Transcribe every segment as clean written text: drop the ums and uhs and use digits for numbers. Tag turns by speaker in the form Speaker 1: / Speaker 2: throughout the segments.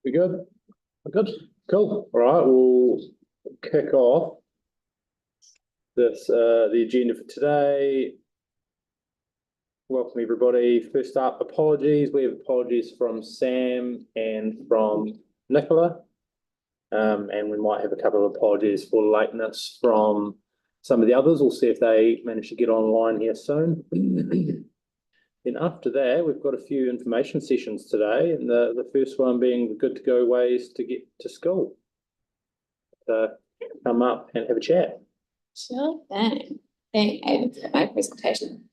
Speaker 1: We good? We're good. Cool. All right, we'll kick off this the agenda for today. Welcome everybody. First up, apologies. We have apologies from Sam and from Nicola. And we might have a couple of apologies for lateness from some of the others. We'll see if they manage to get online here soon. Then after that, we've got a few information sessions today, and the first one being the good to go ways to get to school. So come up and have a chat.
Speaker 2: Sure thing. Being able to my presentation.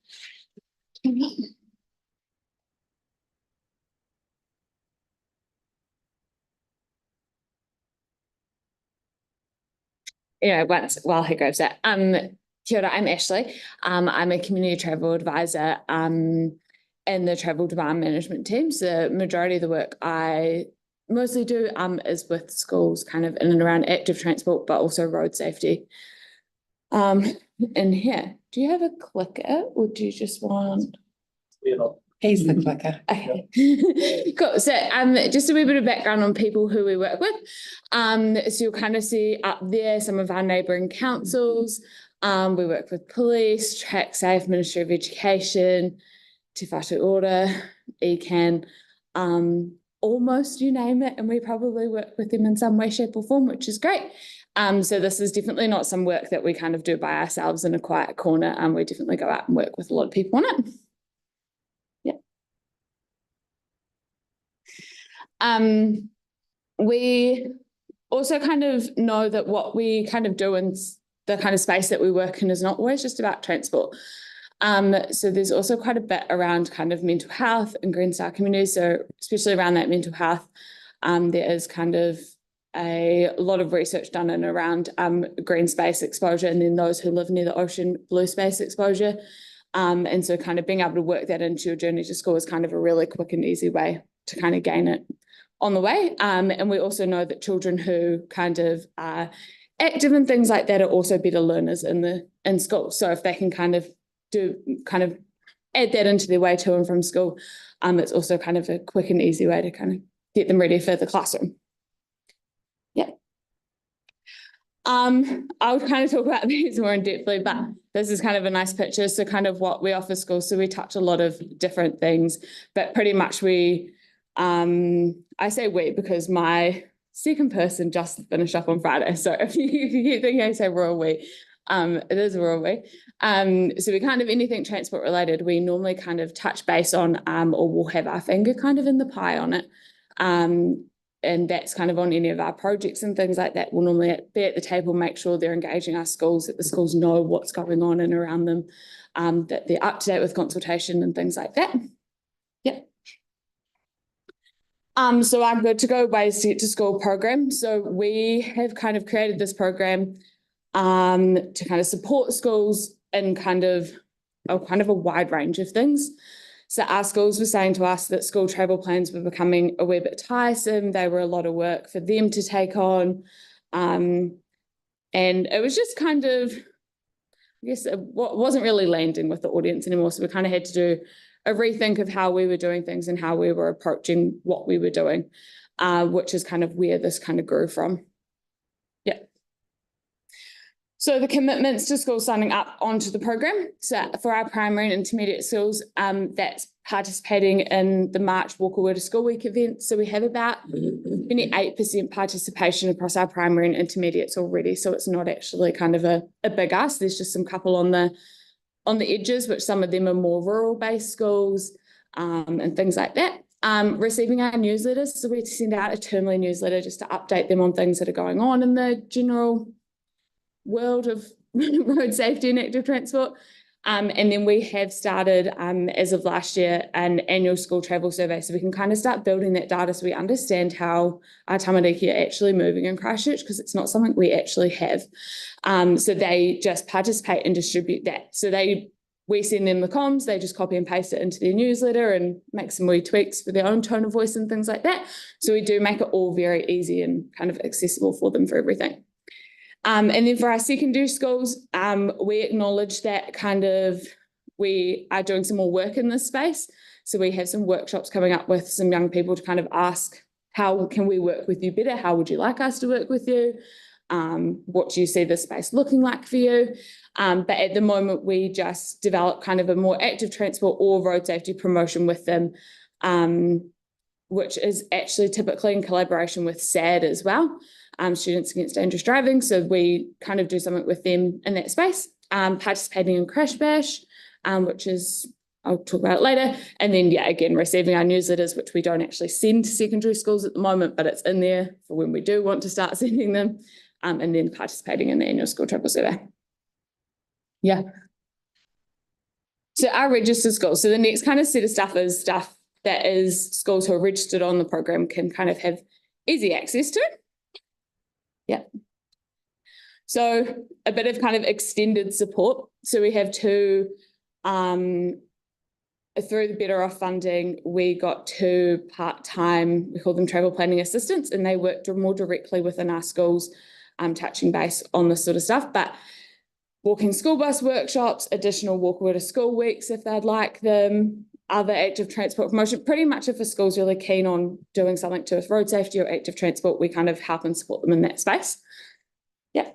Speaker 2: While he grabs that, kia ora, I'm Ashley. I'm a community travel advisor in the travel demand management team. So the majority of the work I mostly do is with schools kind of in and around active transport, but also road safety. In here, do you have a clicker or do you just want?
Speaker 3: He's the clicker.
Speaker 2: Okay. Cool. So just a wee bit of background on people who we work with. So you'll kind of see up there some of our neighbouring councils. We work with police, TrackSafe, Ministry of Education, Te Whatu Ora, ECAN, almost you name it, and we probably work with them in some way, shape or form, which is great. So this is definitely not some work that we kind of do by ourselves in a quiet corner. We definitely go out and work with a lot of people on it. We also kind of know that what we kind of do in the kind of space that we work in is not always just about transport. So there's also quite a bit around kind of mental health and Green Star communities. So especially around that mental health, there is kind of a lot of research done in around green space exposure, and then those who live near the ocean, blue space exposure. And so kind of being able to work that into your journey to school is kind of a really quick and easy way to kind of gain it on the way. And we also know that children who kind of are active and things like that are also better learners in school. So if they can kind of add that into their way to and from school, it's also kind of a quick and easy way to kind of get them ready for the classroom. Yeah. I'll kind of talk about these more in depthly, but this is kind of a nice picture. So kind of what we offer schools. So we touch a lot of different things, but pretty much I say we because my second person just finished up on Friday. So if you keep thinking I say we're all we, it is we're all we. So we kind of anything transport related, we normally kind of touch base on or we'll have our finger kind of in the pie on it. And that's kind of on any of our projects and things like that. We'll normally be at the table, make sure they're engaging our schools, that the schools know what's going on and around them, that they're up to date with consultation and things like that. Yeah. So our good to go ways to get to school program. So we have kind of created this program to kind of support schools in kind of a wide range of things. So our schools were saying to us that school travel plans were becoming a wee bit tiresome. They were a lot of work for them to take on. And it was just kind of, I guess, it wasn't really landing with the audience anymore. So we kind of had to do a rethink of how we were doing things and how we were approaching what we were doing, which is kind of where this kind of grew from. Yeah. So the commitments to schools signing up onto the program. So for our primary and intermediate schools, that's participating in the March Walk to School Week event. So we have about 28% participation across our primary and intermediates already. So it's not actually kind of a big ask. There's just some couple on the edges, which some of them are more rural-based schools and things like that. Receiving our newsletters. So we send out a termly newsletter just to update them on things that are going on in the general world of road safety and active transport. And then we have started, as of last year, an annual school travel survey. So we can kind of start building that data so we understand how our tamariki are actually moving in Christchurch, because it's not something we actually have. So they just participate and distribute that. So we send them the comms, they just copy and paste it into their newsletter and make some wee tweaks for their own tone of voice and things like that. So we do make it all very easy and kind of accessible for them for everything. And then for our secondary schools, we acknowledge that kind of we are doing some more work in this space. So we have some workshops coming up with some young people to kind of ask how can we work with you better? How would you like us to work with you? What do you see the space looking like for you? But at the moment, we just develop kind of a more active transport or road safety promotion with them, which is actually typically in collaboration with SAD as well, Students Against Dangerous Driving. So we kind of do something with them in that space, participating in Crash Bash, which is, I'll talk about it later. And then, yeah, again, receiving our newsletters, which we don't actually send to secondary schools at the moment, but it's in there for when we do want to start sending them, and then participating in the annual school travel survey. Yeah. So our registered schools. So the next kind of set of stuff is stuff that is schools who are registered on the program can kind of have easy access to. Yeah. So a bit of kind of extended support. So we have two, through the Better Off funding, we got two part-time, we call them travel planning assistants, and they work more directly within our schools, touching base on this sort of stuff. But walking school bus workshops, additional walkable to school weeks if they'd like them, other active transport promotion. Pretty much if a school's really keen on doing something to with road safety or active transport, we kind of help and support them in that space. Yeah.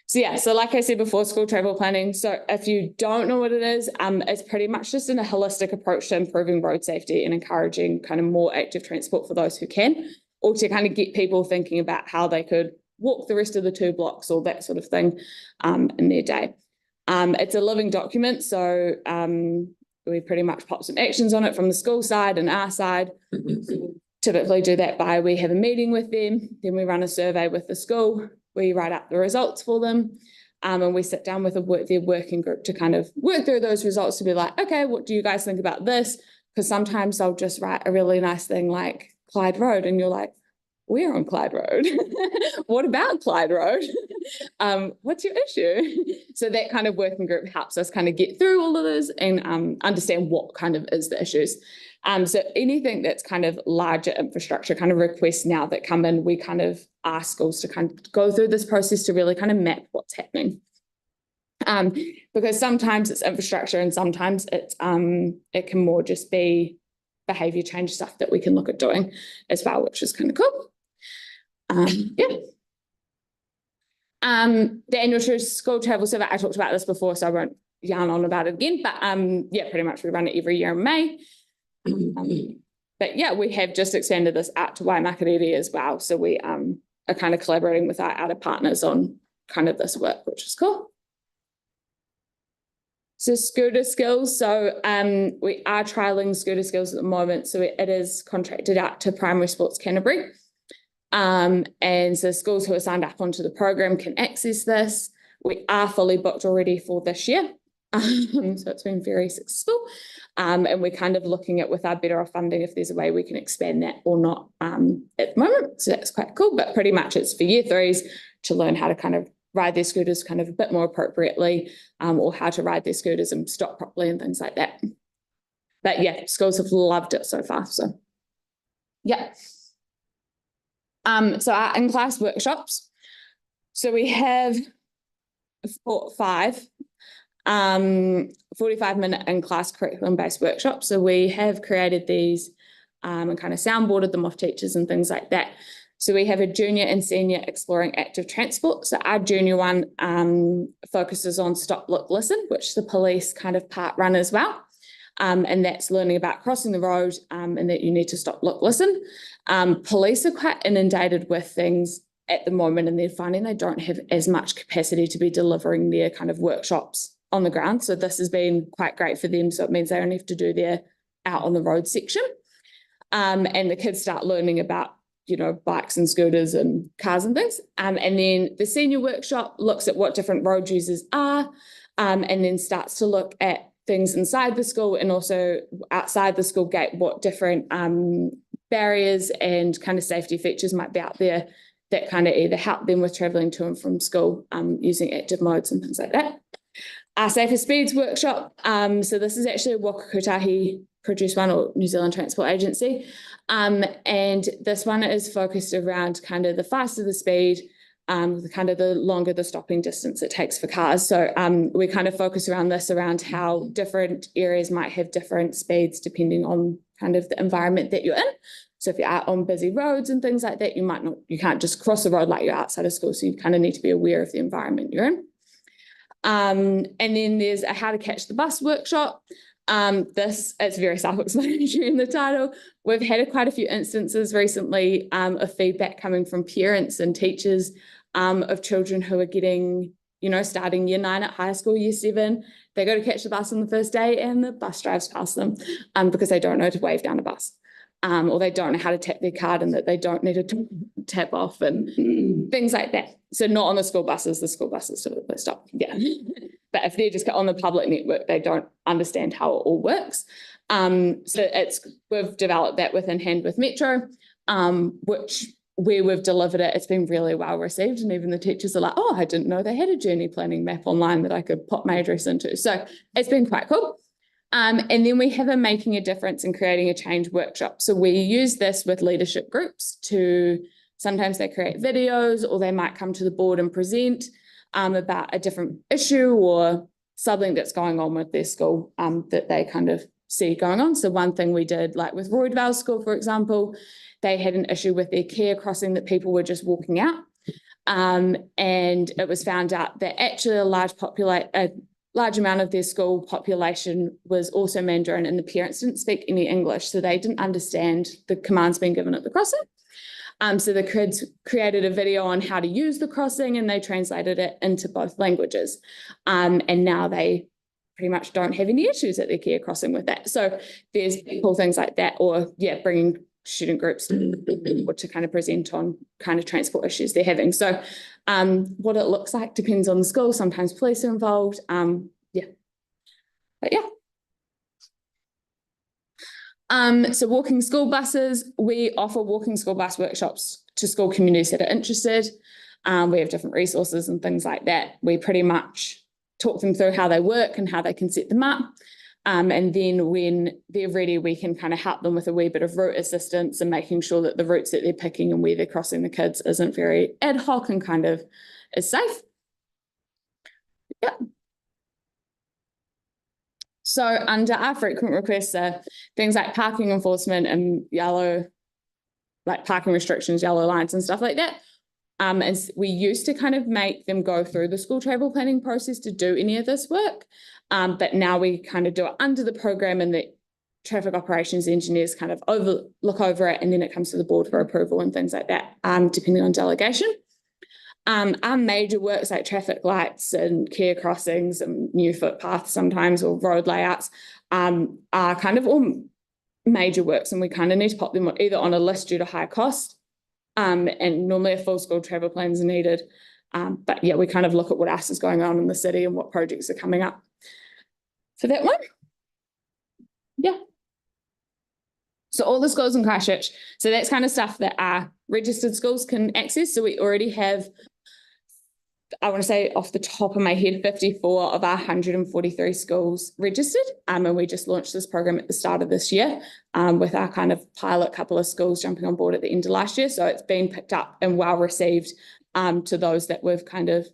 Speaker 2: So yeah, so like I said before, school travel planning. So if you don't know what it is, it's pretty much just a holistic approach to improving road safety and encouraging kind of more active transport for those who can, or to kind of get people thinking about how they could walk the rest of the 2 blocks or that sort of thing in their day. It's a living document, so we pretty much pop some actions on it from the school side and our side. Typically do that by, we have a meeting with them, then we run a survey with the school, we write up the results for them, and we sit down with their working group to kind of work through those results to be like, okay, what do you guys think about this? Because sometimes they'll just write a really nice thing like Clyde Road, and you're like, we're on Clyde Road. What about Clyde Road? What's your issue? So that kind of working group helps us kind of get through all of this and understand what kind of is the issues. So anything that's kind of larger infrastructure kind of requests now that come in, we kind of ask schools to kind of go through this process to really kind of map what's happening. Because sometimes it's infrastructure and sometimes it's it can more just be behaviour change stuff that we can look at doing as well, which is kind of cool. Yeah. The annual school travel survey, I talked about this before, so I won't yarn on about it again, but yeah, pretty much we run it every year in May. But yeah, we have just expanded this out to Waimāero as well, so we are kind of collaborating with our outer partners on kind of this work, which is cool. So scooter skills, so we are trialling scooter skills at the moment, so it is contracted out to Primary Sports Canterbury. And so schools who are signed up onto the program can access this. We are fully booked already for this year, so it's been very successful. And we're kind of looking at with our Better Off funding if there's a way we can expand that or not at the moment. So that's quite cool, but pretty much it's for year 3s to learn how to kind of ride their scooters kind of a bit more appropriately, or how to ride their scooters and stop properly and things like that. But yeah, schools have loved it so far. So yeah. So our in-class workshops. So we have 5 45-minute in-class curriculum-based workshops. So we have created these and kind of soundboarded them off teachers and things like that. So we have a junior and senior exploring active transport. So our junior one focuses on stop, look, listen, which the police kind of part run as well. And that's learning about crossing the road and that you need to stop, look, listen. Police are quite inundated with things at the moment, and they're finding they don't have as much capacity to be delivering their kind of workshops on the ground. So this has been quite great for them. So it means they only have to do their out on the road section. And the kids start learning about, you know, bikes and scooters and cars and things. And then the senior workshop looks at what different road users are, and then starts to look at things inside the school and also outside the school gate, what different barriers and kind of safety features might be out there that kind of either help them with travelling to and from school using active modes and things like that. Our Safer Speeds workshop, so this is actually a Waka Kotahi produced one, or New Zealand Transport Agency, and this one is focused around kind of the faster the speed, kind of the longer the stopping distance it takes for cars. So we kind of focus around this, around how different areas might have different speeds depending on kind of the environment that you're in. So if you're out on busy roads and things like that, you can't just cross the road like you're outside of school. So you kind of need to be aware of the environment you're in. And then there's a how to catch the bus workshop. It's very self-explanatory in the title. We've had quite a few instances recently of feedback coming from parents and teachers of children who are getting, starting year 9 at high school, year 7. They go to catch the bus on the first day and the bus drives past them because they don't know to wave down a bus. Or they don't know how to tap their card and that they don't need to tap off and things like that. So not on the school buses typically stop. Yeah. But if they're just on the public network, they don't understand how it all works. So we've developed that in hand with Metro, which where we've delivered it, it's been really well received. And even the teachers are like, oh, I didn't know they had a journey planning map online that I could pop my address into. So it's been quite cool. And then we have a Making a Difference in Creating a Change workshop. So we use this with leadership groups to sometimes they create videos or they might come to the board and present about a different issue or something that's going on with their school that they kind of see going on. So one thing we did, like with Roydvale School, for example, they had an issue with their care crossing that people were just walking out. And it was found out that actually a large amount of their school population was also Mandarin and the parents didn't speak any English, so they didn't understand the commands being given at the crossing. So the kids created a video on how to use the crossing and they translated it into both languages. And now they pretty much don't have any issues at their care crossing with that. So there's cool things like that, or bringing student groups to kind of present on kind of transport issues they're having. So what it looks like depends on the school. Sometimes police are involved. So walking school buses, we offer walking school bus workshops to school communities that are interested. We have different resources and things like that. We pretty much talk them through how they work and how they can set them up. And then when they're ready, we can kind of help them with a wee bit of route assistance and making sure that the routes that they're picking and where they're crossing the kids isn't very ad hoc and kind of is safe. Yeah. So under our frequent requests are things like parking enforcement and parking restrictions, yellow lines and stuff like that. And we used to kind of make them go through the school travel planning process to do any of this work. But now we kind of do it under the program and the traffic operations engineers kind of look over it and then it comes to the board for approval and things like that, depending on delegation. Our major works like traffic lights and care crossings and new footpaths sometimes or road layouts are kind of all major works and we kind of need to pop them either on a list due to high cost and normally a full school travel plan is needed. But yeah, we kind of look at what else is going on in the city and what projects are coming up. So that one, yeah. So all the schools in Christchurch, so that's kind of stuff that our registered schools can access. So we already have, I want to say off the top of my head, 54 of our 143 schools registered. And we just launched this program at the start of this year with our kind of pilot couple of schools jumping on board at the end of last year. So it's been picked up and well received to those that we've kind of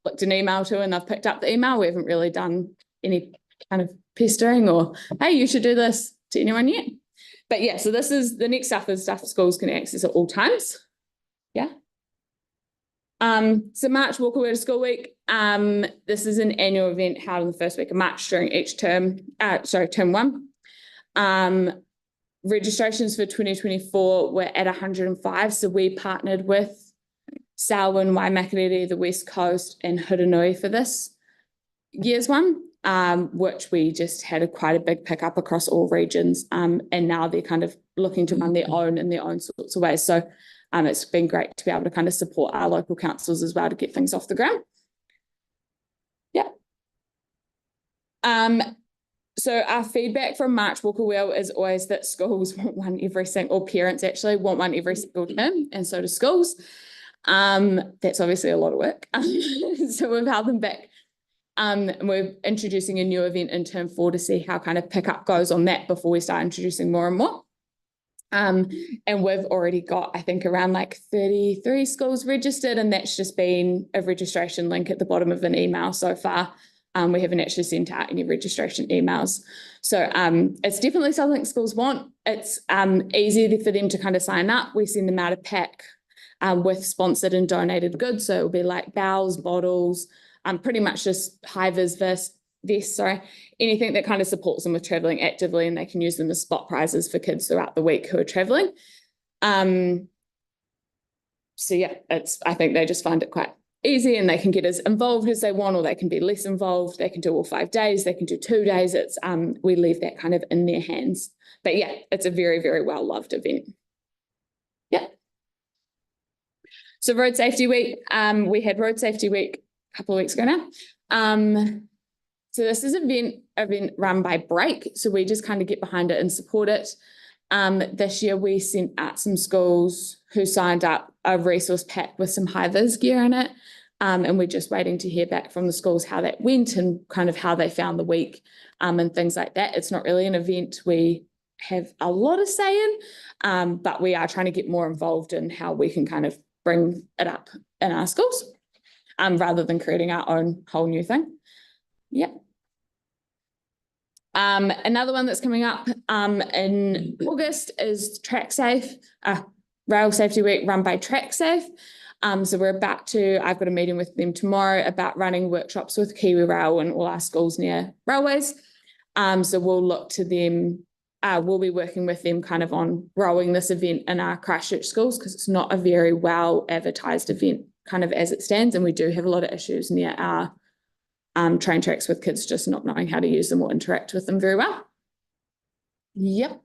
Speaker 2: flicked an email to and they've picked up the email. We haven't really done any kind of pestering or, hey, you should do this to anyone yet. But yeah, so this is the next stuff is stuff schools can access at all times. Yeah. So March Walk-Away to School Week. This is an annual event held in the first week of March during each term, term 1. Registrations for 2024 were at 105. So we partnered with Selwyn, Waimāero, the West Coast and Hurunui for this year's one. Which we just had quite a big pickup across all regions. And now they're kind of looking to run their own in their own sorts of ways. So it's been great to be able to kind of support our local councils as well to get things off the ground. Yeah. So our feedback from March Walk-Away is always that schools want one every single, or parents actually want one every single term, and so do schools. That's obviously a lot of work. So we've held them back. And we're introducing a new event in term 4 to see how kind of pickup goes on that before we start introducing more and more. And we've already got, I think, around like 33 schools registered, and that's just been a registration link at the bottom of an email so far. We haven't actually sent out any registration emails. So it's definitely something schools want. It's easy for them to kind of sign up. We send them out a pack with sponsored and donated goods. So it'll be like bowels, bottles, pretty much just high-vis vests, anything that kind of supports them with traveling actively, and they can use them as spot prizes for kids throughout the week who are traveling. So yeah, I think they just find it quite easy, and they can get as involved as they want, or they can be less involved. They can do all 5 days, they can do 2 days. It's we leave that kind of in their hands. But yeah, it's a very, very well-loved event. Yeah. So Road Safety Week, we had Road Safety Week a couple of weeks ago now. So this is an event run by Break. So we just kind of get behind it and support it. This year we sent out some schools who signed up a resource pack with some high-vis gear in it. And we're just waiting to hear back from the schools how that went and kind of how they found the week and things like that. It's not really an event we have a lot of say in, but we are trying to get more involved in how we can kind of bring it up in our schools rather than creating our own whole new thing. Yeah. Another one that's coming up in August is Rail Safety Week run by TrackSafe. So we're I've got a meeting with them tomorrow about running workshops with Kiwi Rail and all our schools near railways. So we'll look to them, we'll be working with them kind of on growing this event in our Christchurch schools, because it's not a very well advertised event kind of as it stands, and we do have a lot of issues near our train tracks with kids just not knowing how to use them or interact with them very well. Yep.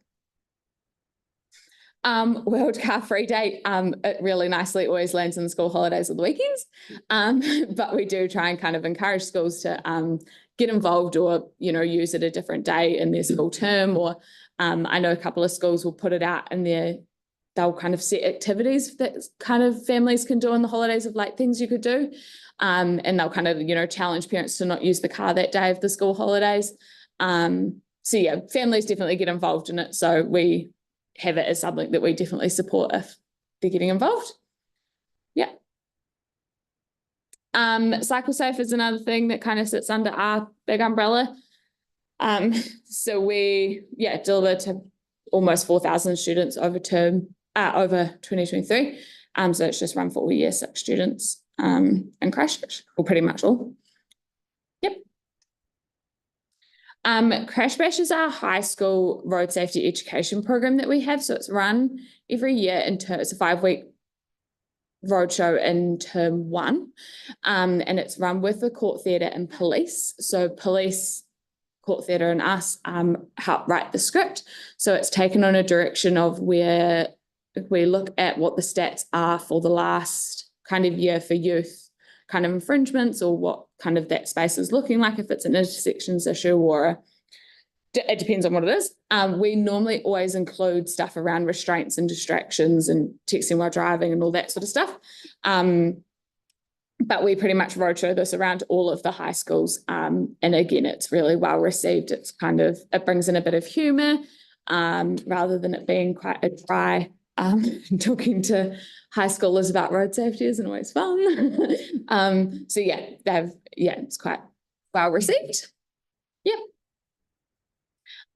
Speaker 2: World Car Free Day, it really nicely always lands in the school holidays or the weekends, but we do try and kind of encourage schools to get involved or, use it a different day in their school term, or I know a couple of schools will put it out in they'll kind of set activities that kind of families can do in the holidays of like things you could do. And they'll kind of, challenge parents to not use the car that day of the school holidays. So yeah, families definitely get involved in it. So we have it as something that we definitely support if they're getting involved. Yeah. Cycle Safe is another thing that kind of sits under our big umbrella. So we, deliver to almost 4,000 students over 2023. So it's just run for all year 6 students in Christchurch, or pretty much all. Yep. Crash Bash is our high school road safety education program that we have. So it's run every year it's a 5-week roadshow in term 1. And it's run with the court theatre and police. So police, court theatre and us help write the script. So it's taken on a direction of where we look at what the stats are for the last kind of year for youth kind of infringements, or what kind of that space is looking like, if it's an intersections issue, or it depends on what it is. We normally always include stuff around restraints and distractions and texting while driving and all that sort of stuff. But we pretty much roadshow this around all of the high schools. And again, it's really well received. It's it brings in a bit of humour rather than it being quite a dry. Talking to high schoolers about road safety isn't always fun. So yeah, it's quite well received. Yep.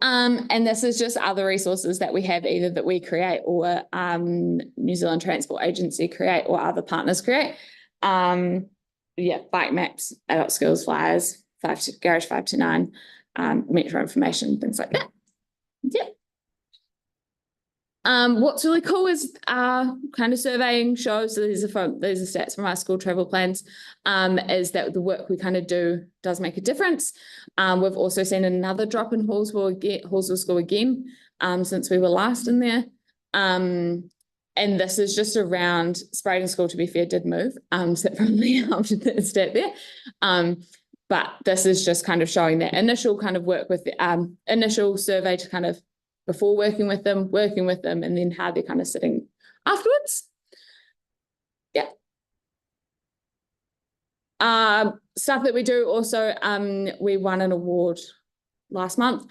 Speaker 2: And this is just other resources that we have, either that we create or New Zealand Transport Agency create or other partners create. Bike maps, adult skills flyers, Garage 5 to 9, metro information, things like that. Yep. What's really cool is kind of surveying shows, so these are stats from our school travel plans, is that the work we kind of do does make a difference. We've also seen another drop in Hallsville School again since we were last in there. And this is just around Sprayton School, to be fair, did move, so it probably helped the stat there. But this is just kind of showing that initial kind of work with the initial survey to kind of before working with them, and then how they're kind of sitting afterwards. Yeah. Stuff that we do also, we won an award last month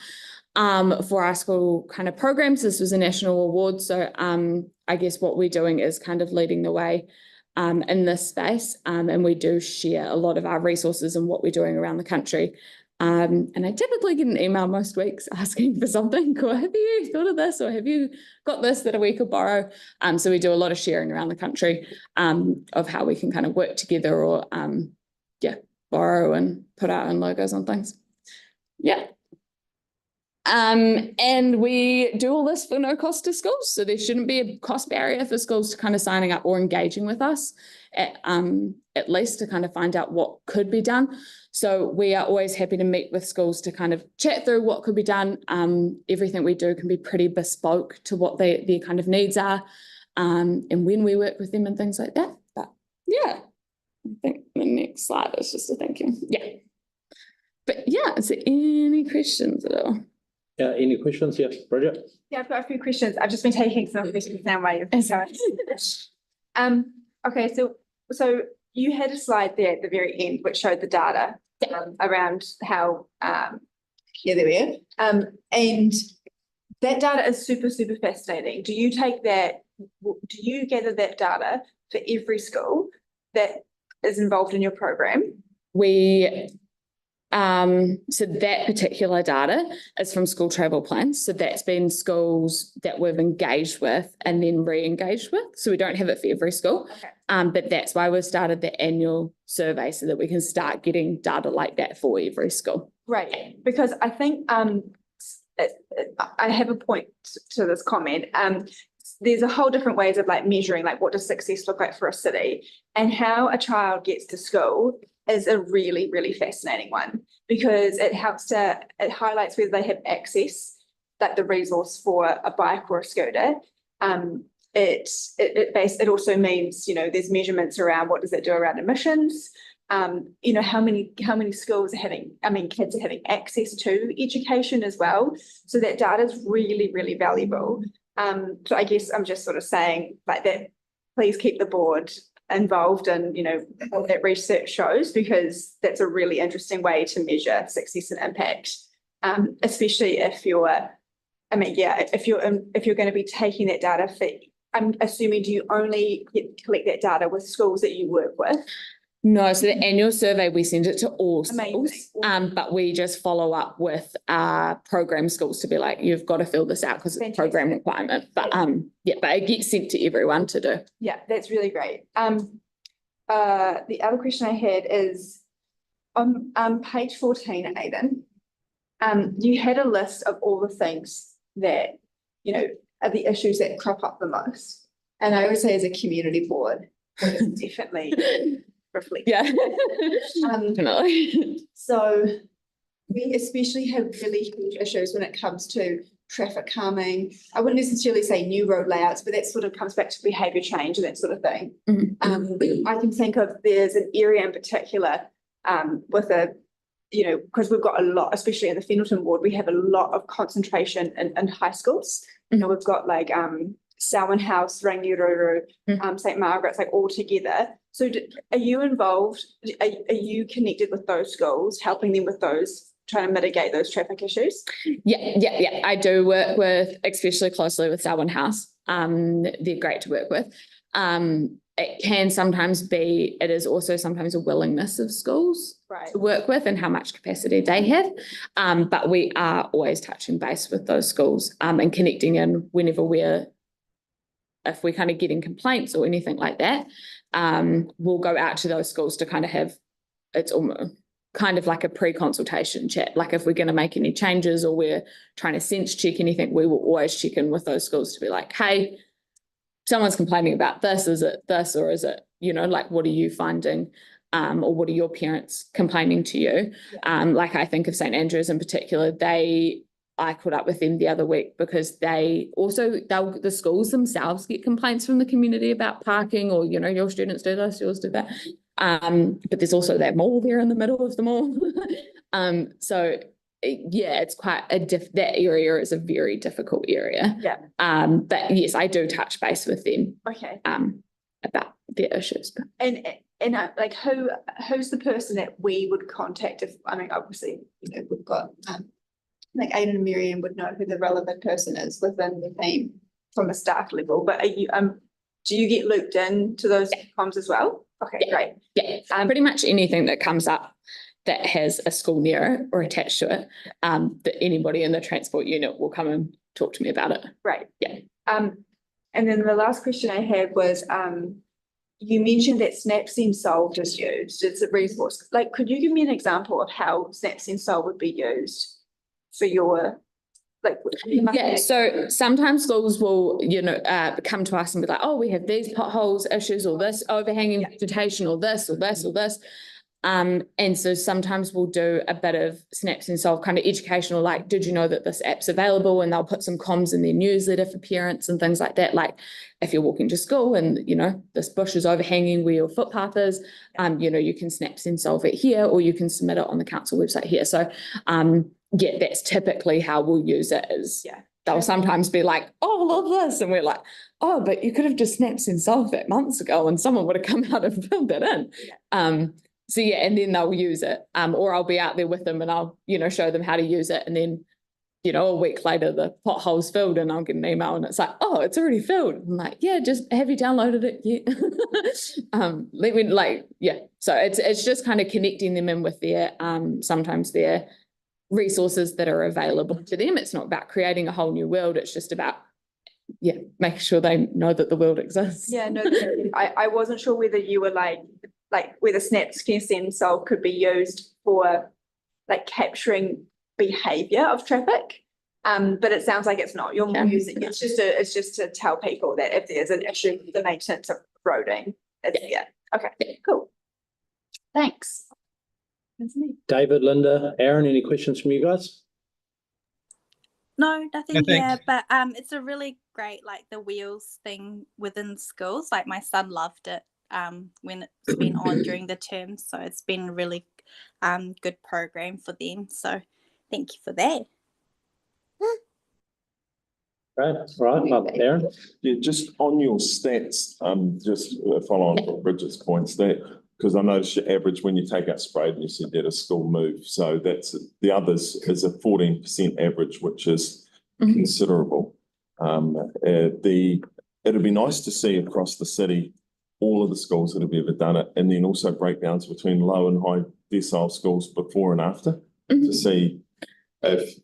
Speaker 2: for our school kind of programs. This was a national award. So I guess what we're doing is kind of leading the way in this space, and we do share a lot of our resources and what we're doing around the country. And I typically get an email most weeks asking for something, or have you thought of this, or have you got this that we could borrow? So we do a lot of sharing around the country of how we can kind of work together or borrow and put our own logos on things. Yeah. And we do all this for no cost to schools. So there shouldn't be a cost barrier for schools to kind of signing up or engaging with us at least to kind of find out what could be done. So we are always happy to meet with schools to kind of chat through what could be done. Everything we do can be pretty bespoke to what their kind of needs are, and when we work with them and things like that. But yeah, I think the next slide is just a thank you. Yeah. But yeah, is there any questions at all?
Speaker 1: Any questions? Yes, Bridget?
Speaker 4: Yeah, I've got a few questions. I've just been taking some questions now while you've been going. Okay, so you had a slide there at the very end which showed the data around how there we are. And that data is super, super fascinating. Do you gather that data for every school that is involved in your program?
Speaker 2: So that particular data is from school travel plans. So that's been schools that we've engaged with and then re-engaged with. So we don't have it for every school.
Speaker 4: Okay.
Speaker 2: But that's why we've started the annual survey so that we can start getting data like that for every school.
Speaker 4: Right, because I think I have a point to this comment. There's a whole different ways of like measuring like what does success look like for a city, and how a child gets to school is a really, really fascinating one, because it highlights whether they have access, like the resource for a bike or a scooter. It also means, there's measurements around what does it do around emissions, how many schools are kids are having access to education as well. So that data is really, really valuable. So I guess I'm just sort of saying like that, please keep the board involved in, what that research shows, because that's a really interesting way to measure success and impact, especially if you're going to be taking that data for, I'm assuming, do you only collect that data with schools that you work with?
Speaker 2: No, so the annual survey, we send it to all schools,
Speaker 4: Amazing.
Speaker 2: but we just follow up with program schools to be like, you've got to fill this out because it's a program requirement. But but it gets sent to everyone to do.
Speaker 4: Yeah, that's really great. The other question I had is on page 14, Aidan, you had a list of all the things that, are the issues that crop up the most. And I would say as a community board, it's definitely reflect.
Speaker 2: Yeah.
Speaker 4: Definitely. So we especially have really huge issues when it comes to traffic calming. I wouldn't necessarily say new road layouts, but that sort of comes back to behaviour change and that sort of thing.
Speaker 2: Mm-hmm.
Speaker 4: I can think of, there's an area in particular with because we've got a lot, especially in the Fendalton ward, we have a lot of concentration in high schools.
Speaker 2: Mm-hmm.
Speaker 4: We've got like Selwyn House, Rangiruru, St. Margaret's, like all together. So are you involved? Are you connected with those schools, helping them with those, trying to mitigate those traffic issues?
Speaker 2: Yeah. I do work with, especially closely with Selwyn House. They're great to work with. It can sometimes be, it is also sometimes a willingness of schools to work with and how much capacity they have. But we are always touching base with those schools and connecting in whenever if we're kind of getting complaints or anything like that, we'll go out to those schools to kind of have, it's almost kind of like a pre-consultation chat. Like if we're going to make any changes or we're trying to sense check anything, we will always check in with those schools to be like, hey, someone's complaining about this. Is it this, or is it, like, what are you finding? Or what are your parents complaining to you? Like I think of St. Andrews in particular, I caught up with them the other week because the schools themselves get complaints from the community about parking, or, your students do this, yours do that. But there's also that mall there in the middle of the mall. So yeah, it's quite that area is a very difficult area.
Speaker 4: Yeah.
Speaker 2: But yes, I do touch base with them.
Speaker 4: Okay.
Speaker 2: About their issues.
Speaker 4: And like who's the person that we would contact if, obviously, we've got like Aidan and Miriam would know who the relevant person is within the team from a staff level, but are you Do you get looped in to those comms as well? Okay,
Speaker 2: Yeah.
Speaker 4: great.
Speaker 2: Yeah, pretty much anything that comes up that has a school near it or attached to it, that anybody in the transport unit will come and talk to me about it.
Speaker 4: Right.
Speaker 2: Yeah.
Speaker 4: And then the last question I had was, you mentioned that Snapseed Solved is used. It's a resource. Like, could you give me an example of how Snapseed Solved would be used for your, like?
Speaker 2: Yeah, so sometimes schools will, come to us and be like, oh, we have these potholes issues or this overhanging vegetation or this or this or this. And so sometimes we'll do a bit of Snapseed Solve kind of educational, like, did you know that this app's available? And they'll put some comms in their newsletter for parents and things like that. Like if you're walking to school and, this bush is overhanging where your footpath is, you can Snapseed Solve it here, or you can submit it on the council website here. So, yeah, that's typically how we'll use it is they'll sometimes be like, oh, I love this. And we're like, oh, but you could have just Snapseed Solved that months ago and someone would have come out and filled that in. So yeah, and then they'll use it, or I'll be out there with them and I'll, show them how to use it. And then, a week later, the pothole's filled and I'll get an email and it's like, oh, it's already filled. I'm like, yeah, just have you downloaded it yet? So it's just kind of connecting them in with their, sometimes their resources that are available to them. It's not about creating a whole new world. It's just about, making sure they know that the world exists.
Speaker 4: Yeah, no, I wasn't sure whether you were like whether Snapseed Solve could be used for like capturing behavior of traffic. But it sounds like it's not. You're more using it's just to tell people that if there's an issue with the maintenance of roading, okay, cool. Thanks. That's me.
Speaker 1: David, Linda, Aaron, any questions from you guys?
Speaker 5: No, nothing
Speaker 6: No,
Speaker 5: here,
Speaker 6: thanks.
Speaker 5: but it's a really great, like the wheels thing within schools. Like my son loved it when it's been on during the term, so it's been a really good program for them. So thank you for that.
Speaker 1: Right, Aaron.
Speaker 6: Yeah, just on your stats, just follow on from Bridget's points there, because I noticed your average when you take out sprayed and you said that a school move. So that's the others is a 14% average, which is considerable. It'd be nice to see across the city all of the schools that have ever done it, and then also breakdowns between low and high decile schools before and after to see if,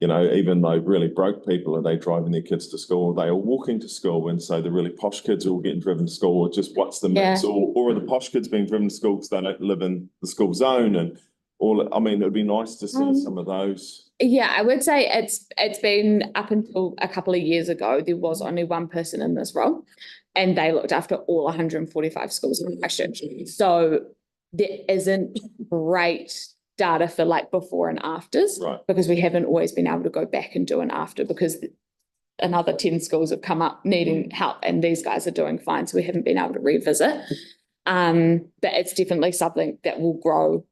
Speaker 6: even though really broke people, are they driving their kids to school? Are they all walking to school? And so the really posh kids are all getting driven to school, or just what's the mix? Or are the posh kids being driven to school because they don't live in the school zone? And all, I mean, it'd be nice to see some of those.
Speaker 2: Yeah, I would say it's been up until a couple of years ago, there was only one person in this role and they looked after all 145 schools in Christchurch. So there isn't great data for like before and afters,
Speaker 6: Right.
Speaker 2: because we haven't always been able to go back and do an after because another 10 schools have come up needing help and these guys are doing fine. So we haven't been able to revisit. But it's definitely something that will grow,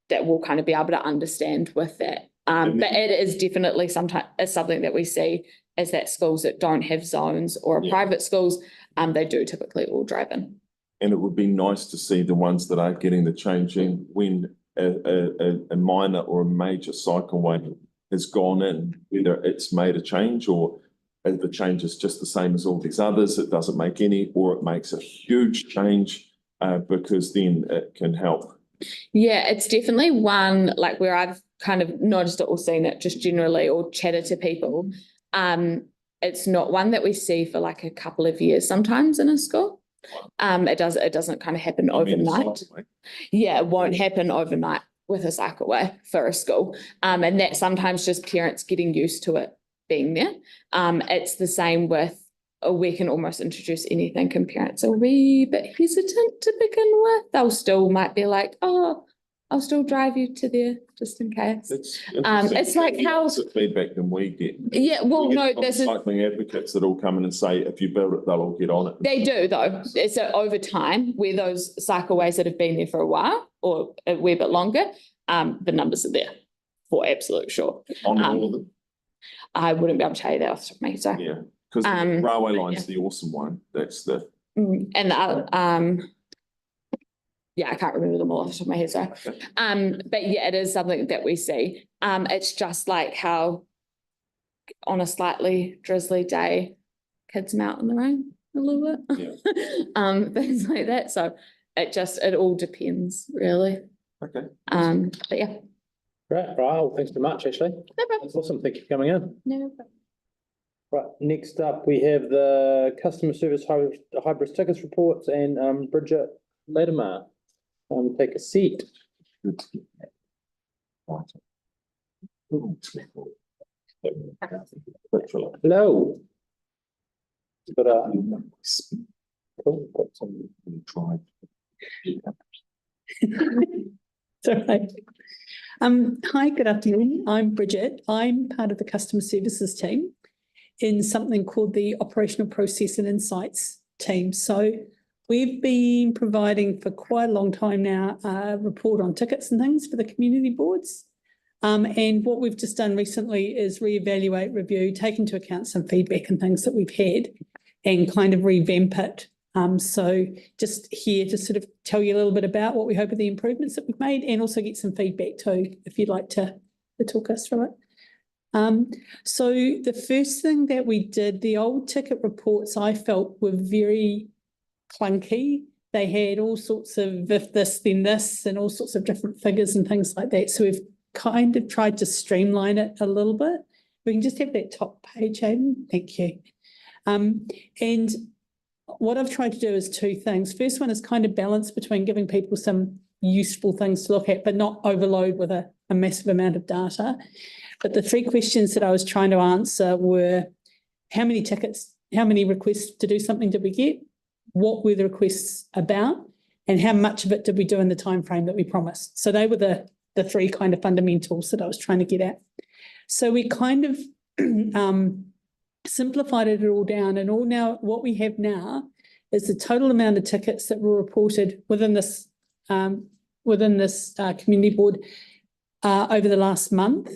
Speaker 2: that we'll kind of be able to understand with that. But it is definitely sometimes it's something that we see is that schools that don't have zones or private schools, they do typically all drive in.
Speaker 6: And it would be nice to see the ones that are getting the changing when a minor or a major cycleway has gone in, whether it's made a change or if the change is just the same as all these others, it doesn't make any, or it makes a huge change because then it can help.
Speaker 2: Yeah, it's definitely one like where I've kind of noticed it or seen it just generally or chatted to people. It's not one that we see for like a couple of years sometimes in a school. It doesn't kind of happen overnight. Yeah, it won't happen overnight with a cycleway for a school. And that's sometimes just parents getting used to it being there. It's the same with we can almost introduce anything and parents are a wee bit hesitant to begin with. They'll still might be like, oh, I'll still drive you to there just in case. It's like how
Speaker 6: feedback than we get.
Speaker 2: Yeah, well, no, this is
Speaker 6: cycling advocates that all come in and say, if you build it, they'll all get on it.
Speaker 2: They do though. So over time, where those cycleways that have been there for a while or a wee bit longer, the numbers are there for absolute sure.
Speaker 6: On all of them?
Speaker 2: I wouldn't be able to tell you that off the top of my head. So
Speaker 6: yeah, because the railway line's the awesome one. That's the
Speaker 2: and the yeah, I can't remember them all off the top of my head, so but yeah, it is something that we see. It's just like how on a slightly drizzly day, kids come out in the rain. a little bit. Things like that. So it all depends really.
Speaker 6: Okay.
Speaker 2: But yeah.
Speaker 1: Right, well, thanks very much, Ashley.
Speaker 2: No problem.
Speaker 1: That's awesome. Thank you for coming in.
Speaker 2: No problem.
Speaker 1: Right, next up, we have the customer service hybrid tickets reports and Bridget Latimer. Take a seat. Hello. Got a, cool, got some drive.
Speaker 3: It's all right. Hi, good afternoon. I'm Bridget. I'm part of the customer services team in something called the Operational Process and Insights team. So we've been providing for quite a long time now a report on tickets and things for the community boards. And what we've just done recently is reevaluate, review, take into account some feedback and things that we've had and kind of revamp it. So just here to sort of tell you a little bit about what we hope are the improvements that we've made and also get some feedback too, if you'd like to talk us through it. So the first thing that we did, the old ticket reports I felt were very clunky. They had all sorts of if this, then this, and all sorts of different figures and things like that. So we've kind of tried to streamline it a little bit. We can just have that top page, Hayden. Thank you. And what I've tried to do is two things. First one is kind of balance between giving people some useful things to look at, but not overload with a massive amount of data. But the three questions that I was trying to answer were how many tickets, how many requests to do something did we get? What were the requests about? And how much of it did we do in the time frame that we promised? So they were the three kind of fundamentals that I was trying to get at. So we kind of simplified it all down, and all now what we have now is the total amount of tickets that were reported within this community board over the last month.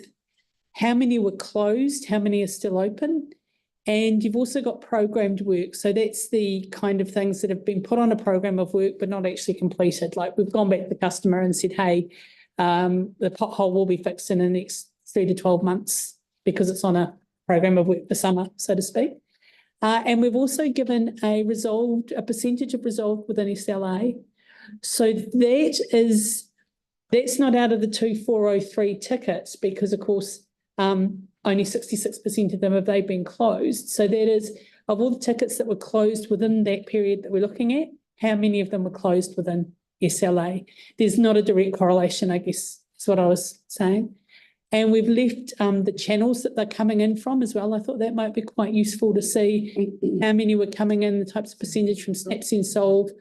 Speaker 3: How many were closed? How many are still open? And you've also got programmed work. So that's the kind of things that have been put on a program of work but not actually completed. Like we've gone back to the customer and said, hey, the pothole will be fixed in the next 3 to 12 months because it's on a program of work for summer, so to speak. And we've also given a percentage of resolved within SLA. So that's not out of the 2403 tickets because, of course, only 66% of them have been closed. So that is, of all the tickets that were closed within that period that we're looking at, how many of them were closed within SLA? There's not a direct correlation, I guess, is what I was saying. And we've left the channels that they're coming in from as well. I thought that might be quite useful to see how many were coming in, the types of percentage from Snapsend Solve,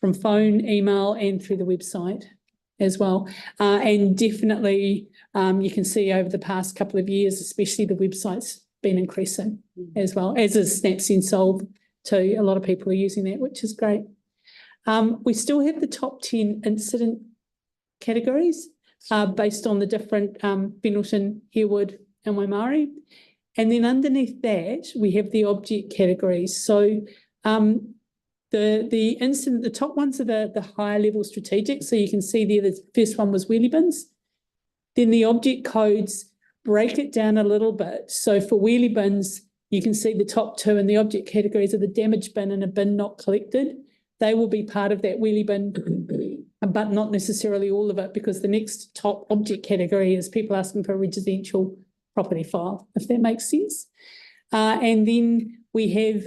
Speaker 3: from phone, email, and through the website as well. And definitely you can see over the past couple of years, especially the website's been increasing as well, as is Snapsend Solve too. A lot of people are using that, which is great. We still have the top 10 incident categories based on the different Fendalton-Harewood and Waimaere. And then underneath that, we have the object categories. So the top ones are the higher level strategic. So you can see there, the first one was wheelie bins. Then the object codes break it down a little bit. So for wheelie bins, you can see the top two in the object categories are the damaged bin and a bin not collected. They will be part of that wheelie bin, but not necessarily all of it, because the next top object category is people asking for a residential property file, if that makes sense. And then we have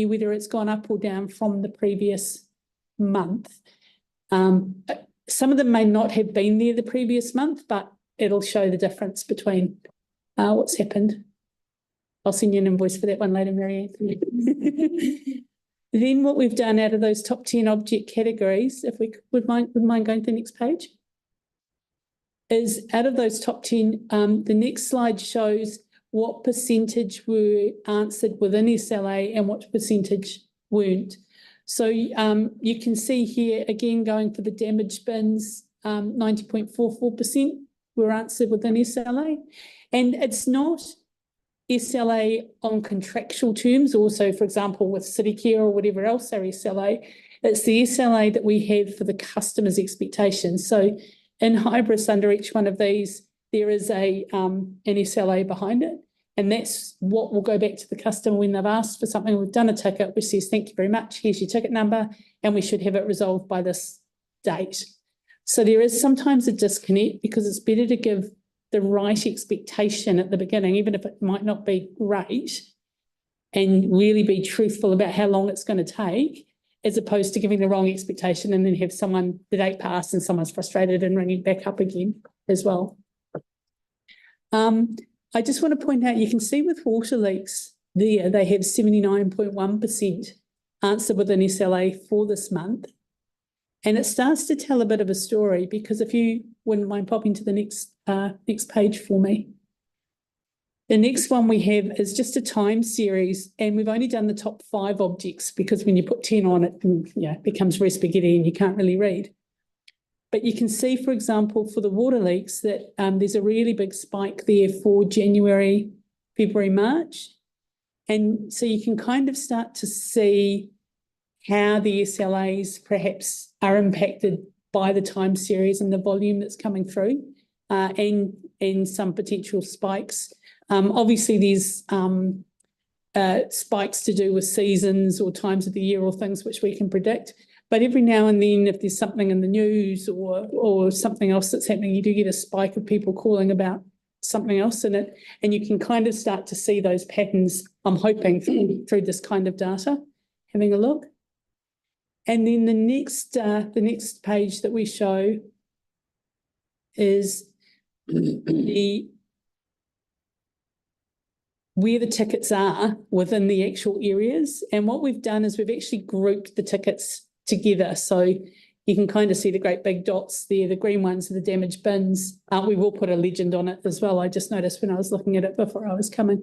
Speaker 3: whether it's gone up or down from the previous month. Some of them may not have been there the previous month, but it'll show the difference between what's happened. I'll send you an invoice for that one later, Marianne. Then what we've done out of those top 10 object categories, if we would mind going to the next page, is out of those top 10, the next slide shows what percentage were answered within SLA and what percentage weren't. So you can see here, again, going for the damaged bins, 90.44% were answered within SLA. And it's not SLA on contractual terms, also, for example, with City Care or whatever else are SLA. It's the SLA that we have for the customer's expectations. So in Hybris, under each one of these, there is an SLA behind it. And that's what will go back to the customer when they've asked for something. We've done a ticket which says, thank you very much, here's your ticket number, and we should have it resolved by this date. So there is sometimes a disconnect because it's better to give the right expectation at the beginning, even if it might not be great, and really be truthful about how long it's going to take, as opposed to giving the wrong expectation and then have someone, the date pass and someone's frustrated and ringing back up again as well. I just want to point out, you can see with water leaks there, they have 79.1% answer within SLA for this month. And it starts to tell a bit of a story, because if you wouldn't mind popping to the next page for me. The next one we have is just a time series, and we've only done the top 5 objects because when you put 10 on it, it becomes very spaghetti and you can't really read. But you can see, for example, for the water leaks that there's a really big spike there for January, February, March. And so you can kind of start to see how the SLAs perhaps are impacted by the time series and the volume that's coming through, and some potential spikes. Obviously, there's spikes to do with seasons or times of the year or things which we can predict. But every now and then, if there's something in the news or something else that's happening, you do get a spike of people calling about something else in it. And you can kind of start to see those patterns, I'm hoping, through this kind of data. Having a look. And then the next page that we show is where the tickets are within the actual areas. And what we've done is we've actually grouped the tickets together. So you can kind of see the great big dots there. The green ones are the damaged bins. We will put a legend on it as well. I just noticed when I was looking at it before I was coming.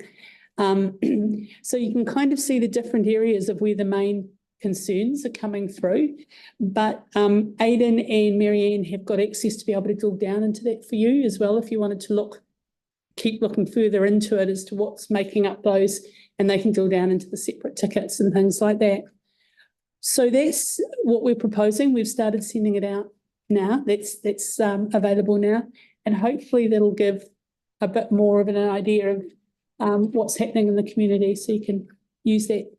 Speaker 3: So you can kind of see the different areas of where the main concerns are coming through. But Aidan and Marianne have got access to be able to drill down into that for you as well, if you wanted to keep looking further into it as to what's making up those, and they can drill down into the separate tickets and things like that. So that's what we're proposing. We've started sending it out now. That's available now, and hopefully that'll give a bit more of an idea of what's happening in the community, so you can use that.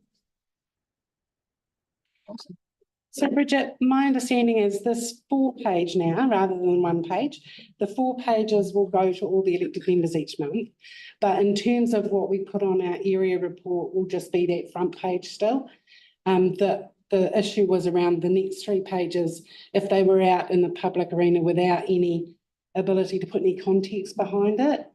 Speaker 7: So Bridget, my understanding is this 4-page now, rather than 1 page. The 4 pages will go to all the elected members each month. But in terms of what we put on our area report, will just be that front page still. The issue was around the next 3 pages. If they were out in the public arena without any ability to put any context behind it,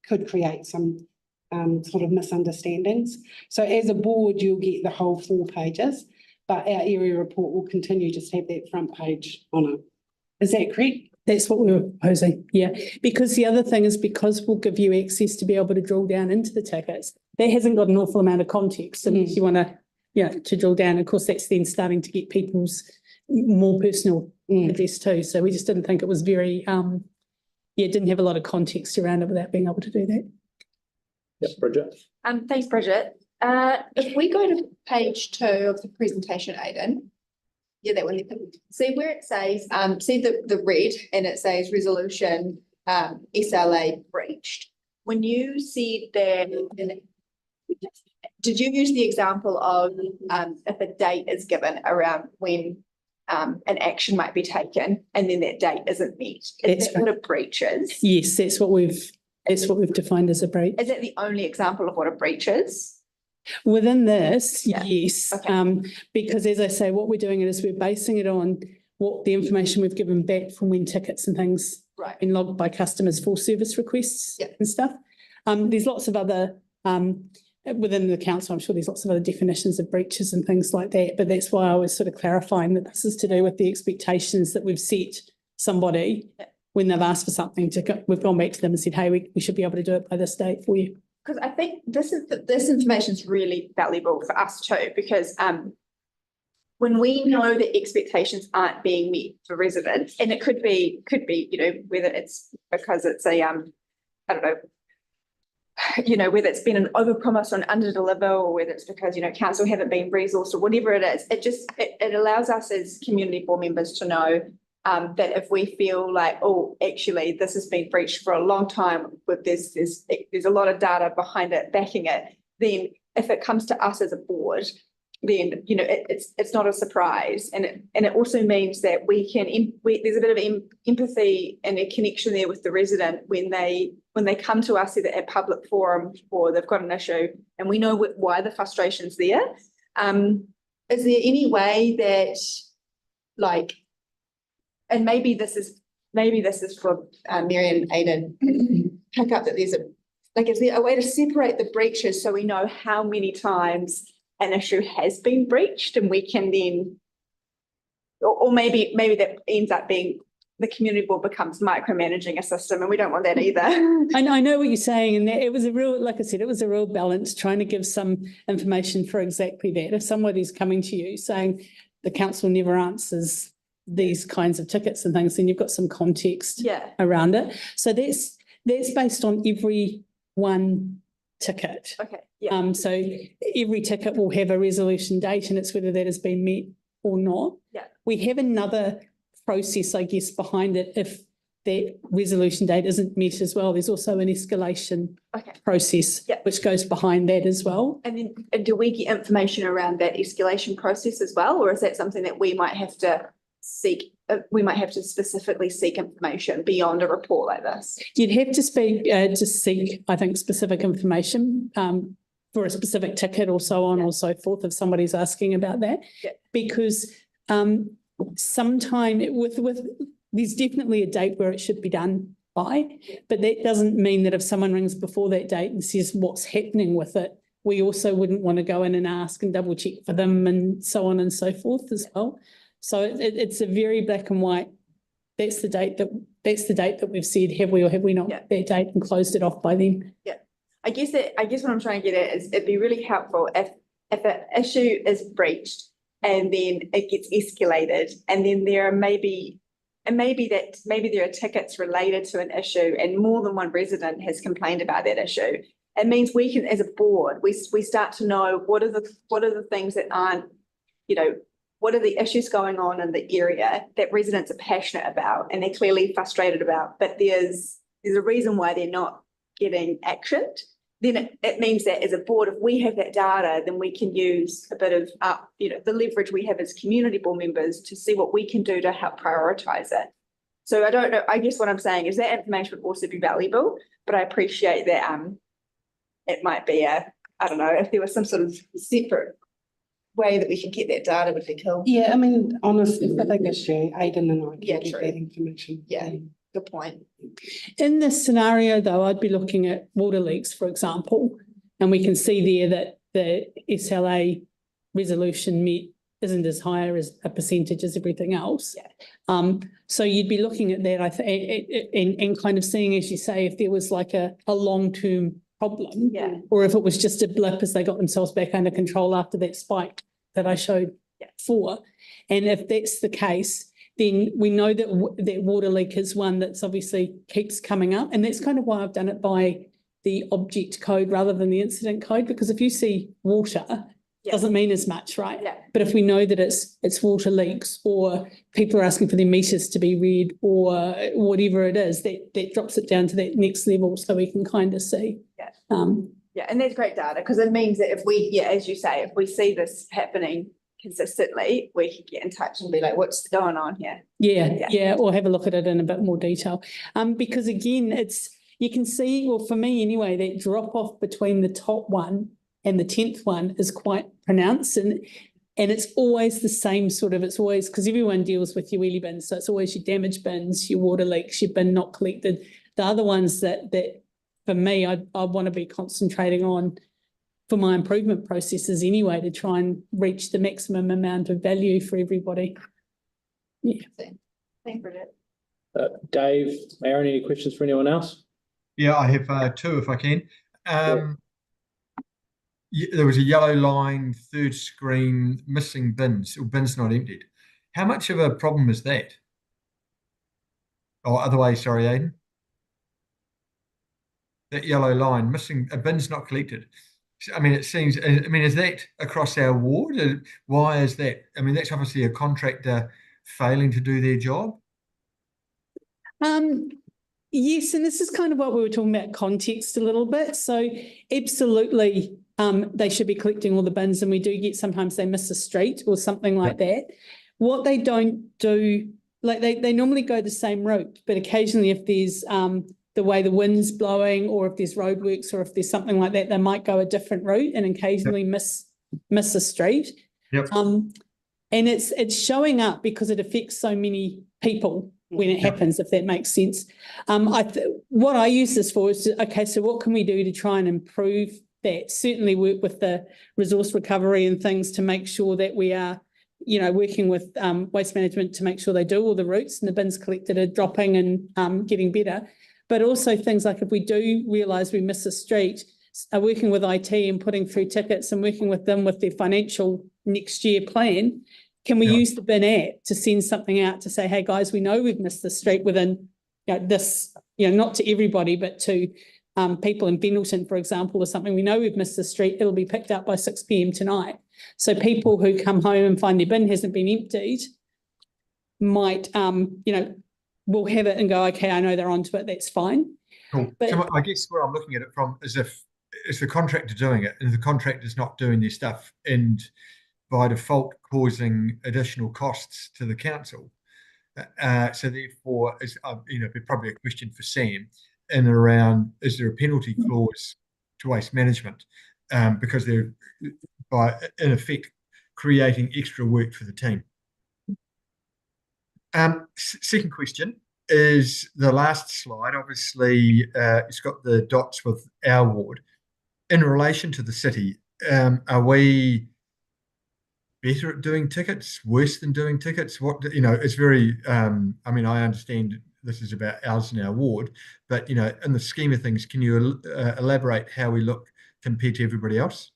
Speaker 7: could create some sort of misunderstandings. So as a board, you'll get the whole 4 pages. But our area report will continue just to have that front page on it. Is that correct?
Speaker 3: That's what we were proposing, yeah. Because the other thing is, because we'll give you access to be able to drill down into the tickets, that hasn't got an awful amount of context. And if you want to drill down, of course, that's then starting to get people's more personal address too. So we just didn't think it was very, didn't have a lot of context around it without being able to do that.
Speaker 1: Yep, Bridget.
Speaker 4: Thanks, Bridget. If we go to page 2 of the presentation, Aidan, that one, see where it says, see the red, and it says resolution SLA breached. When you see that, did you use the example of if a date is given around when an action might be taken and then that date isn't met? Is that what a breach is?
Speaker 3: Yes, that's what we've defined as a breach.
Speaker 4: Is that the only example of what a breach is?
Speaker 3: Within this,
Speaker 4: Yeah.
Speaker 3: yes,
Speaker 4: Okay.
Speaker 3: because as I say, what we're doing is we're basing it on what the information we've given back from when tickets and things
Speaker 4: Right.
Speaker 3: been logged by customers for service requests and stuff. There's lots of other, within the council, I'm sure there's lots of other definitions of breaches and things like that, but that's why I was sort of clarifying that this is to do with the expectations that we've set somebody when they've asked for something. We've gone back to them and said, hey, we should be able to do it by this date for you.
Speaker 4: Because I think this information is really valuable for us too, because when we know that expectations aren't being met for residents, and it could be, whether it's because it's a, I don't know, whether it's been an overpromise or an underdeliver, or whether it's because, council haven't been resourced or whatever it is, it allows us as community board members to know That if we feel like, oh, actually, this has been breached for a long time, with there's a lot of data behind it, backing it, then if it comes to us as a board, then, you know, it's not a surprise. And it also means that there's a bit of empathy and a connection there with the resident when they come to us either at public forum or they've got an issue and we know why the frustration's there. Is there any way that, like, and maybe this is for Mary and Aidan, pick up that is there a way to separate the breaches so we know how many times an issue has been breached, and we can then, or maybe that ends up being the community board becomes micromanaging a system, and we don't want that either.
Speaker 3: I know what you're saying, and it was a real, like I said, it was a real balance trying to give some information for exactly that. If somebody's coming to you saying the council never answers these kinds of tickets and things, then you've got some context around it. So that's based on every one ticket.
Speaker 4: Okay. Yeah.
Speaker 3: So every ticket will have a resolution date, and it's whether that has been met or not.
Speaker 4: Yeah.
Speaker 3: We have another process, I guess, behind it if that resolution date isn't met as well. There's also an escalation process which goes behind that as well. And
Speaker 4: do we get information around that escalation process as well, or is that something that we might have to seek? We might have to specifically seek information beyond a report like this.
Speaker 3: You'd have to seek, I think, specific information for a specific ticket or so on or so forth if somebody's asking about that.
Speaker 4: Yeah.
Speaker 3: Because sometime there's definitely a date where it should be done by, but that doesn't mean that if someone rings before that date and says what's happening with it, we also wouldn't want to go in and ask and double check for them and so on and so forth as well. So it's a very black and white. That's the date that we've said, have we or have we not met that date, and closed it off by then.
Speaker 4: Yeah. I guess what I'm trying to get at is it'd be really helpful if an issue is breached and then it gets escalated, and then there are maybe there are tickets related to an issue and more than one resident has complained about that issue. It means we can, as a board, we start to know what are the things that aren't, you know, what are the issues going on in the area that residents are passionate about and they're clearly frustrated about, but there's a reason why they're not getting actioned. Then it means that as a board, if we have that data, then we can use a bit of, the leverage we have as community board members to see what we can do to help prioritise it. So I don't know, I guess what I'm saying is that information would also be valuable, but I appreciate that it might be I don't know, if there was some sort of separate way that we can get that data would be cool.
Speaker 7: Yeah, I mean, honestly, if I guess Aidan and I can get
Speaker 4: true.
Speaker 7: that information.
Speaker 4: Yeah, good point.
Speaker 3: In this scenario, though, I'd be looking at water leaks, for example, and we can see there that the SLA resolution met isn't as high as a percentage as everything else.
Speaker 4: Yeah.
Speaker 3: So you'd be looking at that, I think, and kind of seeing, as you say, if there was like a long-term problem, or if it was just a blip as they got themselves back under control after that spike that I showed before. And if that's the case, then we know that that water leak is one that's obviously keeps coming up. And that's kind of why I've done it by the object code rather than the incident code, because if you see water, doesn't mean as much, right?
Speaker 4: Yeah.
Speaker 3: But if we know that it's water leaks, or people are asking for their meters to be read, or whatever it is, that drops it down to that next level so we can kind of see.
Speaker 4: Yeah, and that's great data, because it means that if we, as you say, if we see this happening consistently, we can get in touch and be like, what's going on here?
Speaker 3: Yeah, or have a look at it in a bit more detail. Because again, you can see, well, for me anyway, that drop off between the top one and the 10th one is quite pronounced, and it's always the same sort of, it's always, because everyone deals with your wheelie bins, so it's always your damaged bins, your water leaks, your bin not collected. The other ones that for me, I want to be concentrating on for my improvement processes anyway, to try and reach the maximum amount of value for everybody. Yeah.
Speaker 4: Thanks, Bridget.
Speaker 1: Dave, Aaron, any questions for anyone else?
Speaker 8: Yeah, I have two if I can. There was a yellow line, third screen, missing bins, or bins not emptied. How much of a problem is that? Or other way, sorry, Aidan. That yellow line, missing, a bin's not collected. I mean, it seems, is that across our ward? Why is that? I mean, that's obviously a contractor failing to do their job.
Speaker 3: Yes, and this is kind of what we were talking about, context a little bit. So absolutely, they should be collecting all the bins, and we do get sometimes they miss a street or something like that. What they don't do, like they normally go the same route, but occasionally if there's the way the wind's blowing, or if there's roadworks, or if there's something like that, they might go a different route and occasionally miss a street.
Speaker 8: Yep.
Speaker 3: And it's showing up because it affects so many people when it happens, if that makes sense. What I use this for is, okay, so what can we do to try and improve that? Certainly work with the resource recovery and things to make sure that we are, working with waste management to make sure they do all the routes and the bins collected are dropping and getting better. But also things like if we do realise we miss a street, working with IT and putting through tickets and working with them with their financial next year plan. Can we use the bin app to send something out to say, hey guys, we know we've missed the street within this, not to everybody, but to people in Fendalton, for example, or something. We know we've missed the street. It'll be picked up by 6 p.m. tonight. So people who come home and find their bin hasn't been emptied might, will have it and go, okay, I know they're onto it. That's fine.
Speaker 8: Cool.
Speaker 3: But,
Speaker 8: so I guess where I'm looking at it from is if it's the contractor doing it and the contractor's not doing their stuff and by default causing additional costs to the council. So therefore, probably a question for Sam in and around, is there a penalty clause to waste management? Because they're, in effect, creating extra work for the team. Second question is the last slide. Obviously, it's got the dots with our ward. In relation to the city, are we better at doing tickets, worse than doing tickets? It's very, I understand this is about ours and our ward, but, in the scheme of things, can you elaborate how we look compared to everybody else?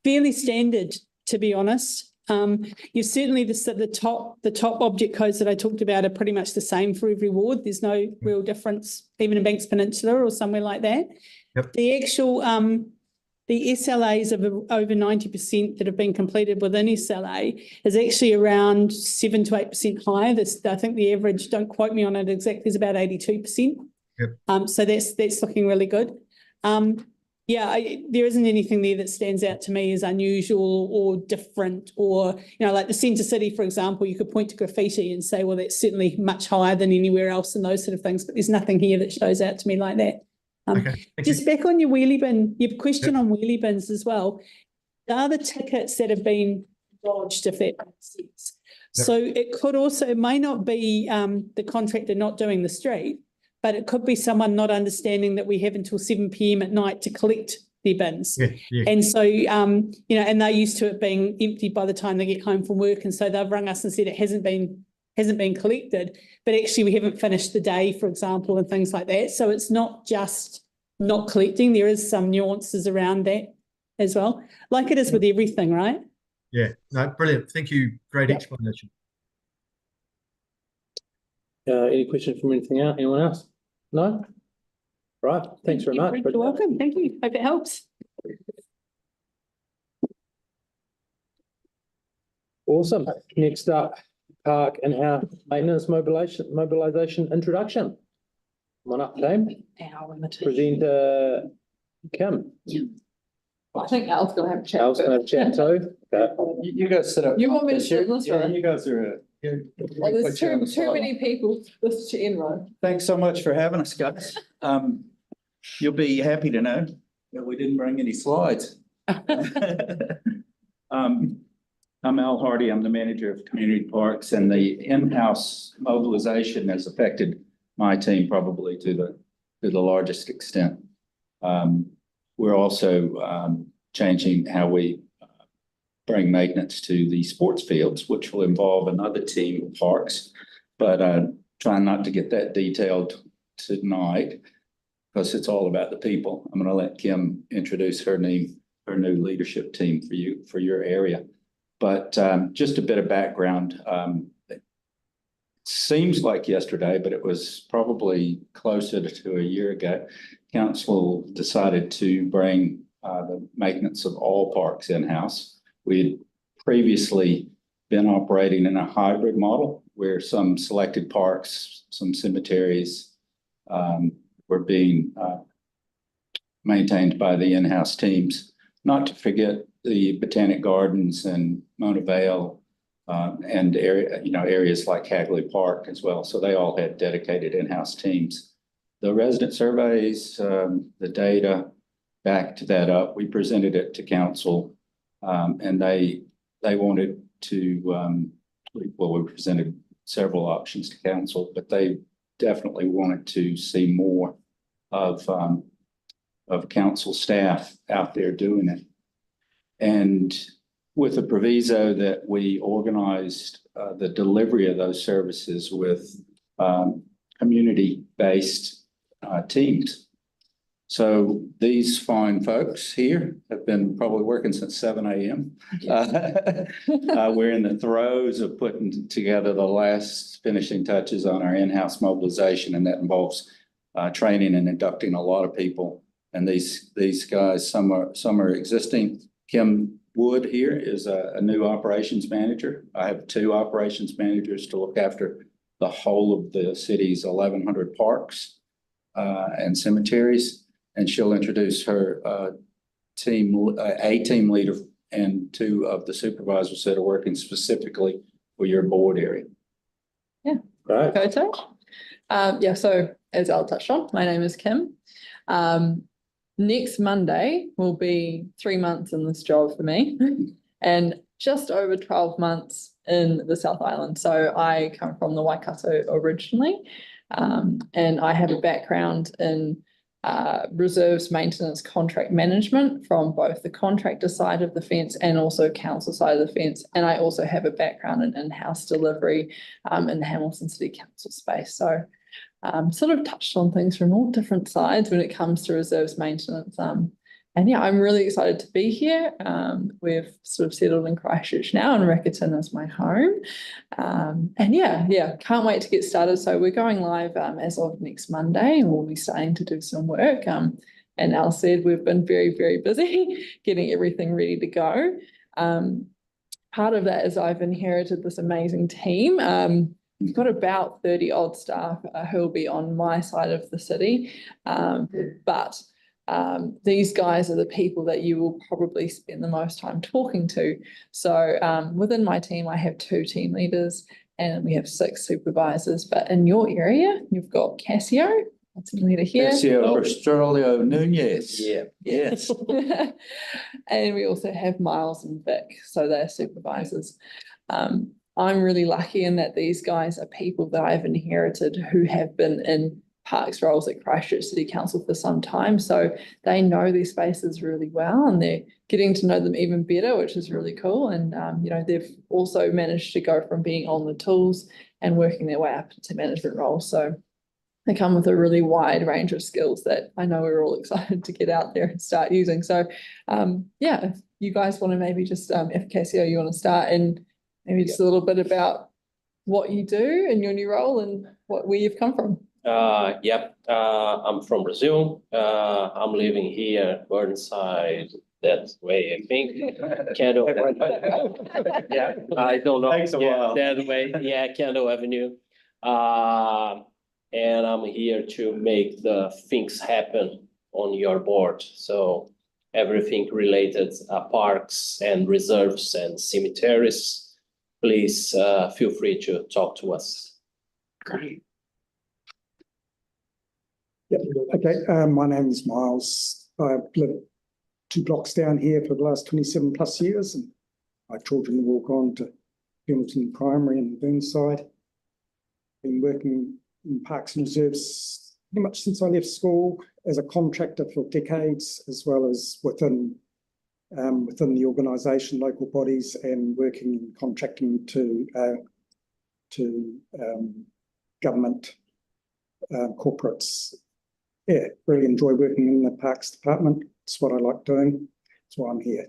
Speaker 3: Fairly standard, to be honest. You certainly, the top object codes that I talked about are pretty much the same for every ward. There's no real difference, even in Banks Peninsula or somewhere like that.
Speaker 8: Yep.
Speaker 3: The actual, the SLAs of over 90% that have been completed within SLA is actually around 7 to 8% higher. I think the average, don't quote me on it exactly, is about 82%.
Speaker 8: Yep.
Speaker 3: So that's looking really good. There isn't anything there that stands out to me as unusual or different, or, like the Centre City, for example, you could point to graffiti and say, well, that's certainly much higher than anywhere else and those sort of things, but there's nothing here that shows out to me like that. Just back on your wheelie bin, your question on wheelie bins as well. There are the tickets that have been lodged, if that makes sense. Yep. So it may not be the contractor not doing the street, but it could be someone not understanding that we have until 7 p.m. at night to collect their bins.
Speaker 8: Yeah.
Speaker 3: And so, and they're used to it being empty by the time they get home from work. And so they've rung us and said it hasn't been collected, but actually we haven't finished the day, for example, and things like that. So it's not just not collecting. There is some nuances around that as well, like it is with everything, right?
Speaker 8: Yeah, no, brilliant. Thank you. Great explanation.
Speaker 1: Any questions from anyone else? No? Right. Thanks very much.
Speaker 3: You're welcome. Thank you. Hope it helps.
Speaker 1: Awesome. Next up, park and house maintenance mobilisation introduction. Come on up, team. Presenter Kim.
Speaker 9: I think Al's going to have a chat.
Speaker 1: Al's going to have a chat too. Okay.
Speaker 10: You guys sit up.
Speaker 9: You want me to sit this way?
Speaker 10: You guys are.
Speaker 9: Well, there's too many people this chair row.
Speaker 10: Thanks so much for having us, guys. You'll be happy to know that we didn't bring any slides. I'm Al Hardy. I'm the manager of community parks, and the in-house mobilization has affected my team probably to the largest extent. We're also changing how we bring maintenance to the sports fields, which will involve another team of parks, but trying not to get that detailed tonight because it's all about the people. I'm going to let Kim introduce her new leadership team for your area. But just a bit of background. It seems like yesterday, but it was probably closer to a year ago. Council decided to bring the maintenance of all parks in-house. We had previously been operating in a hybrid model where some selected parks, some cemeteries were being maintained by the in-house teams. Not to forget the Botanic Gardens and Mona Vale and areas like Hagley Park as well. So they all had dedicated in-house teams. The resident surveys, the data backed that up. We presented it to council, and they wanted to. We presented several options to council, but they definitely wanted to see more of council staff out there doing it. And with the proviso that we organized the delivery of those services with community-based teams. So these fine folks here have been probably working since 7 a.m. We're in the throes of putting together the last finishing touches on our in-house mobilization, and that involves training and inducting a lot of people. And these guys, some are existing. Kim Wood here is a new operations manager. I have 2 operations managers to look after the whole of the city's 1,100 parks and cemeteries. And she'll introduce her a team leader and 2 of the supervisors that are working specifically for your board area.
Speaker 9: Yeah.
Speaker 1: Right.
Speaker 9: Koto. So as Al touched on, my name is Kim. Next Monday will be 3 months in this job for me and just over 12 months in the South Island. So I come from the Waikato originally, and I have a background in reserves maintenance contract management from both the contractor side of the fence and also council side of the fence. And I also have a background in in-house delivery in the Hamilton City Council space. So sort of touched on things from all different sides when it comes to reserves maintenance. And yeah, I'm really excited to be here. We've sort of settled in Christchurch now, and Riccarton is my home. And yeah, can't wait to get started. So we're going live as of next Monday, and we'll be starting to do some work. And Al said we've been very, very busy getting everything ready to go. Part of that is I've inherited this amazing team. We've got about 30 odd staff who will be on my side of the city, but these guys are the people that you will probably spend the most time talking to. So within my team, I have 2 team leaders and we have 6 supervisors. But in your area, you've got Cassio, team leader here.
Speaker 10: Cassio Australio Nunez.
Speaker 1: Yeah.
Speaker 10: Yes.
Speaker 9: And we also have Miles and Vic, so they're supervisors. I'm really lucky in that these guys are people that I've inherited who have been in parks roles at Christchurch City Council for some time. So they know these spaces really well, and they're getting to know them even better, which is really cool. And, they've also managed to go from being on the tools and working their way up into management roles. So they come with a really wide range of skills that I know we're all excited to get out there and start using. So, if you guys want to maybe just, if Cassio, you want to start and maybe just a little bit about what you do in your new role and where you've come from.
Speaker 11: I'm from Brazil. I'm living here, Burnside, that way, I think. Kendall. Yeah, I don't know.
Speaker 10: Takes a while.
Speaker 11: That way, Kendall Avenue. And I'm here to make the things happen on your board. So everything related parks and reserves and cemeteries. Please feel free to talk to us.
Speaker 10: Great.
Speaker 12: Yep. Okay. My name is Miles. I've lived 2 blocks down here for the last 27 plus years, and my children have all gone to Fendalton Primary and Burnside. Been working in parks and reserves pretty much since I left school as a contractor for decades, as well as within the organisation, local bodies, and working and contracting to government corporates. Yeah, really enjoy working in the parks department. It's what I like doing. That's why I'm here.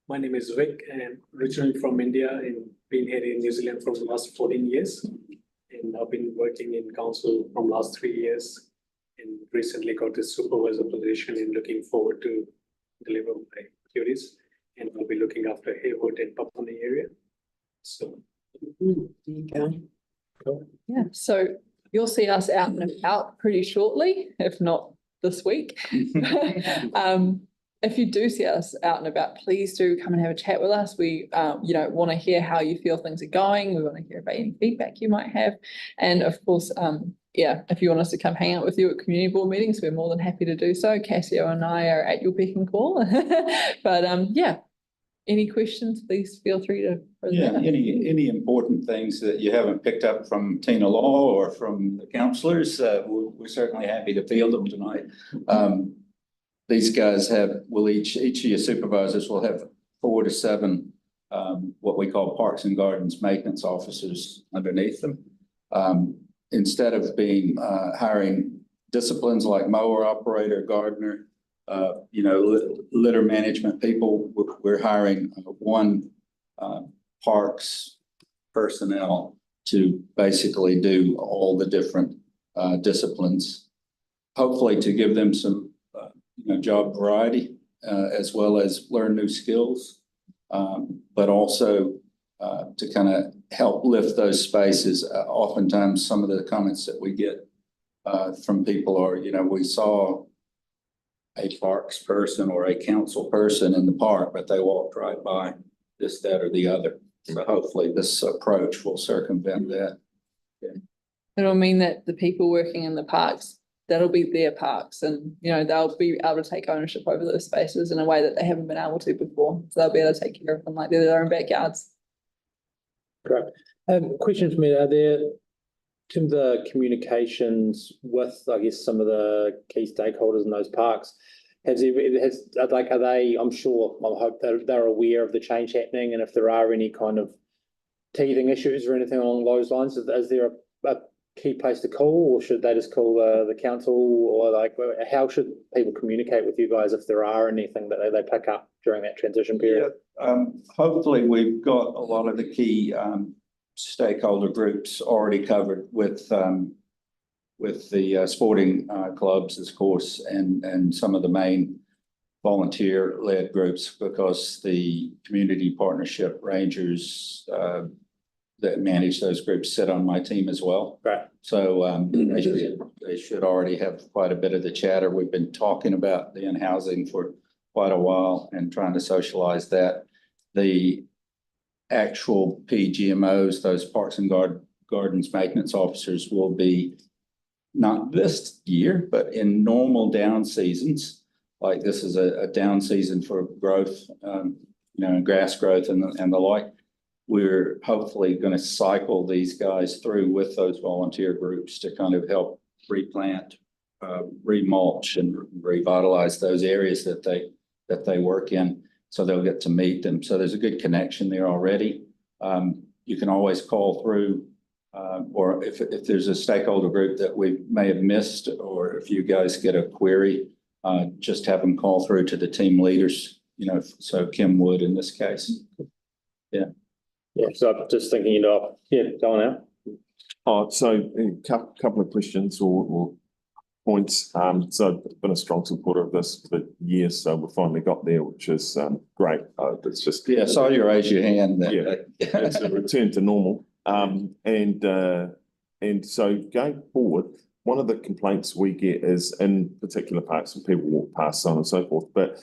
Speaker 13: My name is Vic, and originally from India, and been here in New Zealand for the last 14 years. And I've been working in council from last 3 years, and recently got this supervisor position and looking forward to deliver my duties. And I'll be looking after Harewood and Papua area. So.
Speaker 9: There you go. Yeah, so you'll see us out and about pretty shortly, if not this week. If you do see us out and about, please do come and have a chat with us. We, want to hear how you feel things are going. We want to hear about any feedback you might have. And of course, if you want us to come hang out with you at community board meetings, we're more than happy to do so. Cassio and I are at your beck and call. But any questions, please feel free to.
Speaker 10: Any important things that you haven't picked up from Tina Law or from the councillors, we're certainly happy to field them tonight. These guys each of your supervisors will have 4 to 7 what we call parks and gardens maintenance officers underneath them. Instead of hiring disciplines like mower operator, gardener, litter management people, we're hiring one parks personnel to basically do all the different disciplines, hopefully to give them some job variety as well as learn new skills, but also to kind of help lift those spaces. Oftentimes, some of the comments that we get from people are, we saw a parks person or a council person in the park, but they walked right by this, that, or the other. So hopefully this approach will circumvent that.
Speaker 9: It'll mean that the people working in the parks, that'll be their parks, and they'll be able to take ownership over those spaces in a way that they haven't been able to before. So they'll be able to take care of them like they're their own backyards.
Speaker 1: Correct. Question for me, are there, in terms of communications with, I guess, some of the key stakeholders in those parks, are they, I'm sure, I hope they're aware of the change happening, and if there are any kind of teething issues or anything along those lines, is there a key place to call, or should they just call the council, or how should people communicate with you guys if there are anything that they pick up during that transition period?
Speaker 10: Hopefully we've got a lot of the key stakeholder groups already covered with the sporting clubs, of course, and some of the main volunteer-led groups, because the community partnership rangers that manage those groups sit on my team as well.
Speaker 1: Right.
Speaker 10: So they should already have quite a bit of the chatter. We've been talking about the in-housing for quite a while and trying to socialize that. The actual PGMOs, those parks and gardens maintenance officers, will be not this year, but in normal down seasons. Like this is a down season for growth, grass growth and the like. We're hopefully going to cycle these guys through with those volunteer groups to kind of help replant, remulch, and revitalize those areas that they work in, so they'll get to meet them. So there's a good connection there already. You can always call through, or if there's a stakeholder group that we may have missed, or if you guys get a query, just have them call through to the team leaders, so Kim would in this case. Yeah.
Speaker 1: Yeah, so I'm just thinking, go on now.
Speaker 6: So a couple of questions or points. So I've been a strong supporter of this for years, so we finally got there, which is great. It's just
Speaker 10: saw you raise your hand.
Speaker 6: It's a return to normal. And so going forward, one of the complaints we get is in particular parks when people walk past, so on and so forth. But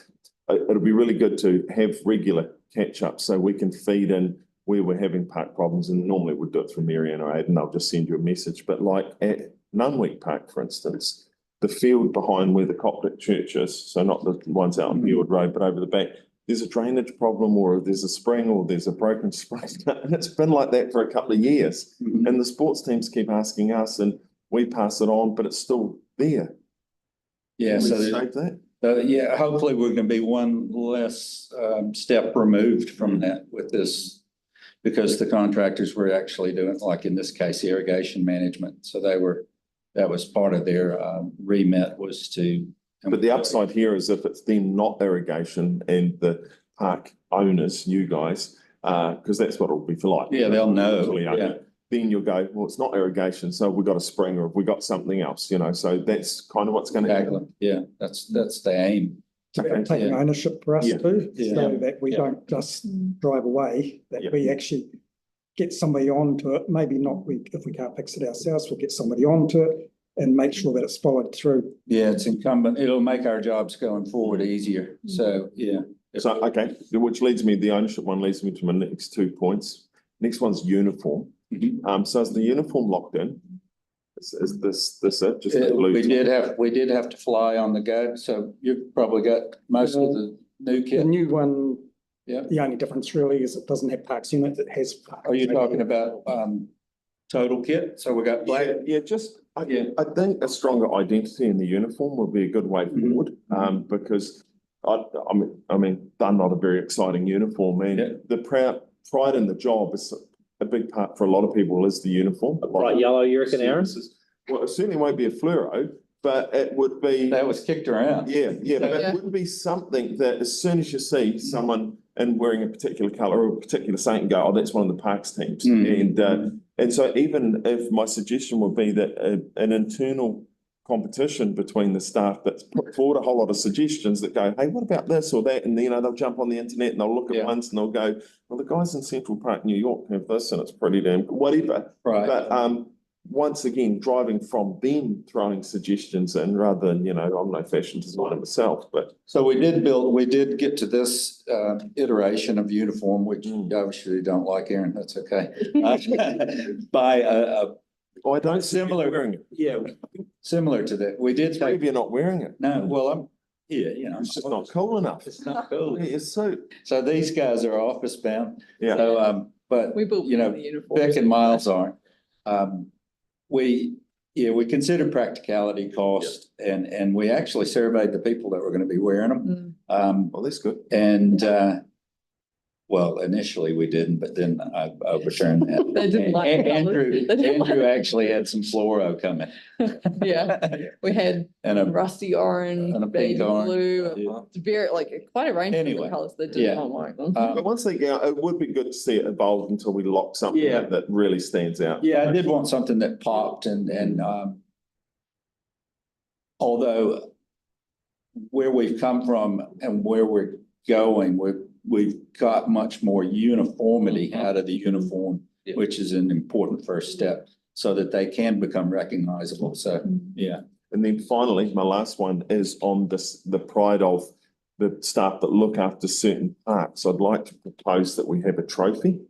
Speaker 6: it'll be really good to have regular catch ups so we can feed in where we're having park problems, and normally we'd do it through Marianne or Aidan, I'll just send you a message. But like at Nunweek Park, for instance, the field behind where the Coptic church is, so not the ones out on Build Road, but over the back, there's a drainage problem, or there's a spring, or there's a broken spring. And it's been like that for a couple of years. And the sports teams keep asking us, and we pass it on, but it's still there.
Speaker 10: Yeah, hopefully we're going to be one less step removed from that with this, because the contractors were actually doing, like in this case, irrigation management. So that was part of their remit, was to.
Speaker 6: But the upside here is if it's then not irrigation and the park owners, you guys, because that's what it'll be for like.
Speaker 10: Yeah, they'll know.
Speaker 6: Then you'll go, well, it's not irrigation, so we've got a spring, or we got something else, so that's kind of what's going to happen.
Speaker 10: Yeah, that's the aim.
Speaker 12: Taking ownership for us too, so that we don't just drive away, that we actually get somebody onto it. Maybe not, if we can't fix it ourselves, we'll get somebody onto it and make sure that it's followed through.
Speaker 10: Yeah, it's incumbent. It'll make our jobs going forward easier. So, yeah.
Speaker 6: So, okay, which leads me, the ownership one leads me to my next 2 points. Next one's uniform. So is the uniform locked in? Is this it? Just
Speaker 10: We did have to fly on the go, so you've probably got most of the new
Speaker 12: The
Speaker 10: kit.
Speaker 12: new one,
Speaker 10: Yeah.
Speaker 12: the only difference really is it doesn't have parks unit, it has. parks.
Speaker 10: Are you talking about total kit? So we got black.
Speaker 6: I think a stronger identity in the uniform would be a good way forward. Because I mean, they're not a very exciting uniform, and the pride in the job is a big part for a lot of people is the uniform.
Speaker 1: A bright yellow, you reckon, Aaron?
Speaker 6: Well, it certainly won't be a fluoro, but it would be.
Speaker 10: That was kicked around.
Speaker 6: Yeah, but it would be something that as soon as you see someone and wearing a particular colour or a particular something, go, oh, that's one of the parks teams. And so even if my suggestion would be that an internal competition between the staff that's put forward a whole lot of suggestions that go, hey, what about this or that? And they'll jump on the internet and they'll look at ones and they'll go, well, the guys in Central Park, New York have this and it's pretty damn good, whatever.
Speaker 10: Right.
Speaker 6: But once again, driving from them throwing suggestions in rather than, I'm no fashion designer myself, but.
Speaker 10: So we did get to this iteration of uniform, which you obviously don't like, Aaron, that's okay. By
Speaker 6: I don't
Speaker 10: similar
Speaker 6: wearing it.
Speaker 10: Yeah, similar to that. We did
Speaker 6: Maybe you're not wearing it.
Speaker 10: No, well,
Speaker 6: it's just not cool enough.
Speaker 10: It's not cool.
Speaker 6: It's
Speaker 10: So these guys are office bound.
Speaker 6: Yeah.
Speaker 10: So, but
Speaker 9: We built the uniforms.
Speaker 10: Beck and Miles aren't. We considered practicality, cost, and we actually surveyed the people that were going to be wearing them.
Speaker 6: Well, that's good.
Speaker 10: And well, initially we didn't, but then I overturned that.
Speaker 9: They didn't like the colours. They didn't like
Speaker 10: Andrew
Speaker 9: it.
Speaker 10: actually had some fluoro coming.
Speaker 9: Yeah, we had
Speaker 10: And a
Speaker 9: rusty orange,
Speaker 10: and a pink
Speaker 9: baby
Speaker 10: orange.
Speaker 9: blue,
Speaker 10: Yeah.
Speaker 9: it's very quite a range of
Speaker 10: Anyway,
Speaker 9: different colours. They
Speaker 10: yeah.
Speaker 9: did not like them.
Speaker 6: But once they get out, it would be good to see it evolve until we lock something
Speaker 10: Yeah.
Speaker 6: that really stands out.
Speaker 10: Yeah, I did want something that popped and although where we've come from and where we're going, we've got much more uniformity out of the uniform, which is an important first step so that they can become recognizable. So, yeah.
Speaker 6: And then finally, my last one is on the pride of the staff that look after certain parks. I'd like to propose that we have a trophy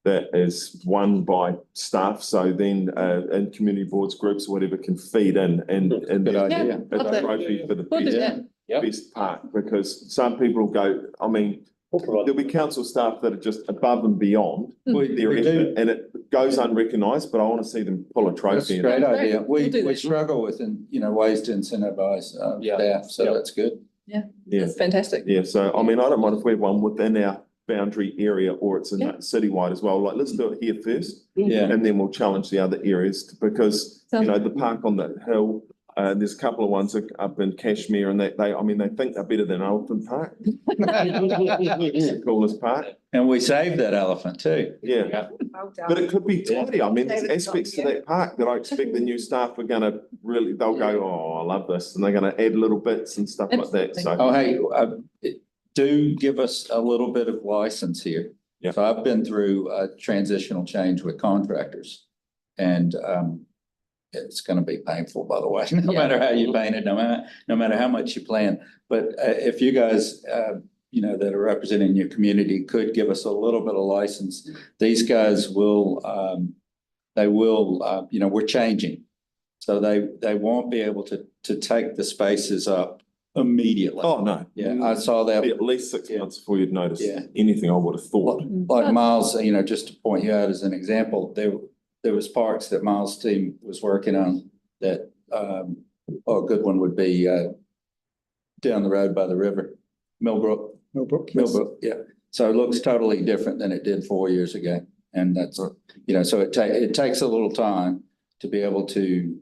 Speaker 6: that is won by staff. So then and community boards, groups, whatever can feed in and
Speaker 10: Good idea.
Speaker 6: a trophy for the
Speaker 9: We'll do
Speaker 6: best,
Speaker 9: that.
Speaker 6: best park, because some people go, I mean, there'll be council staff that are just above and beyond their
Speaker 10: We
Speaker 6: effort,
Speaker 10: do.
Speaker 6: and it goes unrecognised, but I want to see them pull a
Speaker 10: That's
Speaker 6: trophy.
Speaker 10: a
Speaker 6: in.
Speaker 10: great idea.
Speaker 9: We'll do
Speaker 10: We
Speaker 9: that.
Speaker 10: struggle with, ways to incentivize staff, so that's good.
Speaker 6: Yeah.
Speaker 9: That's fantastic.
Speaker 6: Yeah, so I mean, I don't mind if we have one within our boundary area or it's in
Speaker 9: Yeah.
Speaker 6: citywide as well. Like, let's do it here first.
Speaker 10: Yeah.
Speaker 6: And then we'll challenge the other areas because,
Speaker 9: Sounds
Speaker 6: the park on the hill, there's a couple of ones up in Kashmir and they think they're better than Elephant Park. It's the coolest park.
Speaker 10: And we saved that elephant too.
Speaker 6: Yeah.
Speaker 4: Well done.
Speaker 6: But it could be tidy. I mean, there's aspects to that park that I expect the new staff are gonna they'll go, oh, I love this. And they're gonna add little bits and stuff like that. So,
Speaker 10: Oh, hey, do give us a little bit of license here.
Speaker 6: Yeah.
Speaker 10: So I've been through a transitional change with contractors and it's gonna be painful, by the way, no
Speaker 9: Yeah.
Speaker 10: matter how you paint it, no matter how much you plan. But if you guys, that are representing your community could give us a little bit of license, these guys will, we're changing. So they won't be able to take the spaces up immediately.
Speaker 6: oh, no.
Speaker 10: Yeah, I saw that.
Speaker 6: Be at least 6 months before you'd notice
Speaker 10: Yeah.
Speaker 6: anything I would have thought.
Speaker 10: Like Miles, just to point you out as an example, there was parks that Miles' team was working on that, a good one would be, down the road by the river, Millbrook. Millbrook, yeah. So it looks totally different than it did 4 years ago. And that's, so it takes a little time to be able to,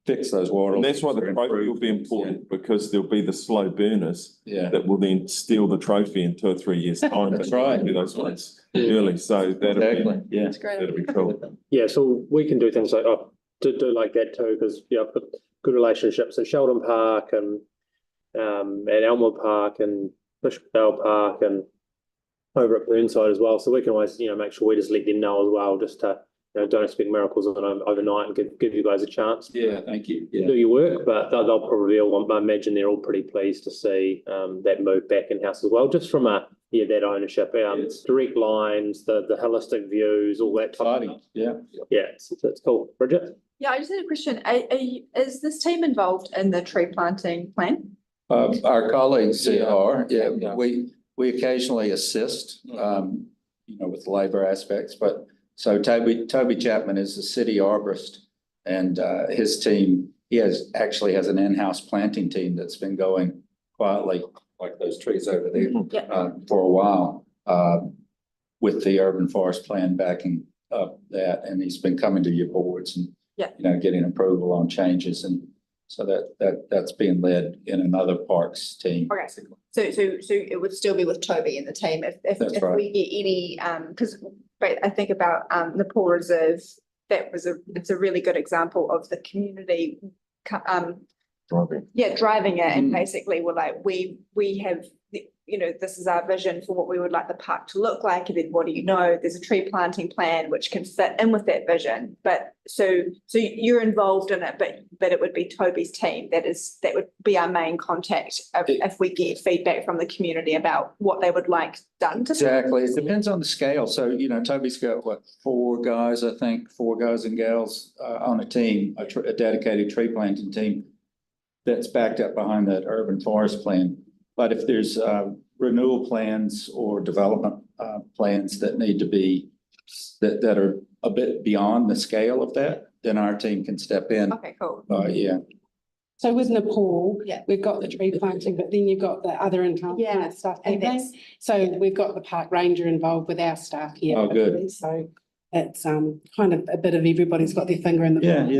Speaker 10: fix those water.
Speaker 6: And that's why the
Speaker 10: leaks or
Speaker 6: trophy will be
Speaker 10: improve things.
Speaker 6: important, because there'll be the slow burners
Speaker 10: Yeah.
Speaker 6: that will then steal the trophy in 2 or 3 years' time.
Speaker 10: That's right.
Speaker 6: Do those ones early, so
Speaker 10: Exactly, yeah.
Speaker 9: That's great.
Speaker 6: that'll be cool.
Speaker 1: Yeah, so we can do things like, to do like that too, because, I've got good relationships at Sheldon Park and Elmwood Park and Bishop Bell Park and over at Burnside as well. So we can always, make sure we just let them know as well, just to, don't expect miracles overnight, and give you guys a chance
Speaker 10: Yeah, thank you.
Speaker 1: to do your work. But they'll probably all, I imagine they're all pretty pleased to see that move back in-house as well, just from that ownership, direct lines, the holistic views, all that type of
Speaker 10: Exciting,
Speaker 1: stuff.
Speaker 10: yeah.
Speaker 1: Yeah, it's cool. Bridget?
Speaker 4: Yeah, I just had a question. Is this team involved in the tree planting plan?
Speaker 10: Our colleagues are,
Speaker 1: Yeah.
Speaker 10: we occasionally assist, with the labor aspects, but so Toby Chapman is the city arborist, and his team, he actually has an in-house planting team that's been going quietly, like those trees over there, for a while, with the urban forest plan backing up that, and he's been coming to your boards and getting approval on changes, and so that's being led in another parks team.
Speaker 4: Okay, so it would still be with Toby and the team if
Speaker 10: right.
Speaker 4: we get any, because I think about Nepal Reserve, it's a really good example of the community driving it, and basically we're like, we have, this is our vision for what we would like the park to look like, and then what do you know, there's a tree planting plan which can fit in with that vision. But so you're involved in it, but it would be Toby's team that would be our main contact if we get feedback from the community about what they would like done to.
Speaker 10: Exactly, it depends on the scale. So Toby's got four guys and gals on a team, a dedicated tree planting team that's backed up behind that urban forest plan. But if there's renewal plans or development plans that need to be, that are a bit beyond the scale of that, then our team can step in.
Speaker 4: Okay, cool.
Speaker 10: Yeah.
Speaker 7: So with Nepal, we've got the tree planting, but then you've got the other enhancement stuff.
Speaker 4: And
Speaker 7: so we've got the park ranger involved with our staff here.
Speaker 10: Oh, good.
Speaker 7: So it's kind of a bit of everybody's got their finger in the pie.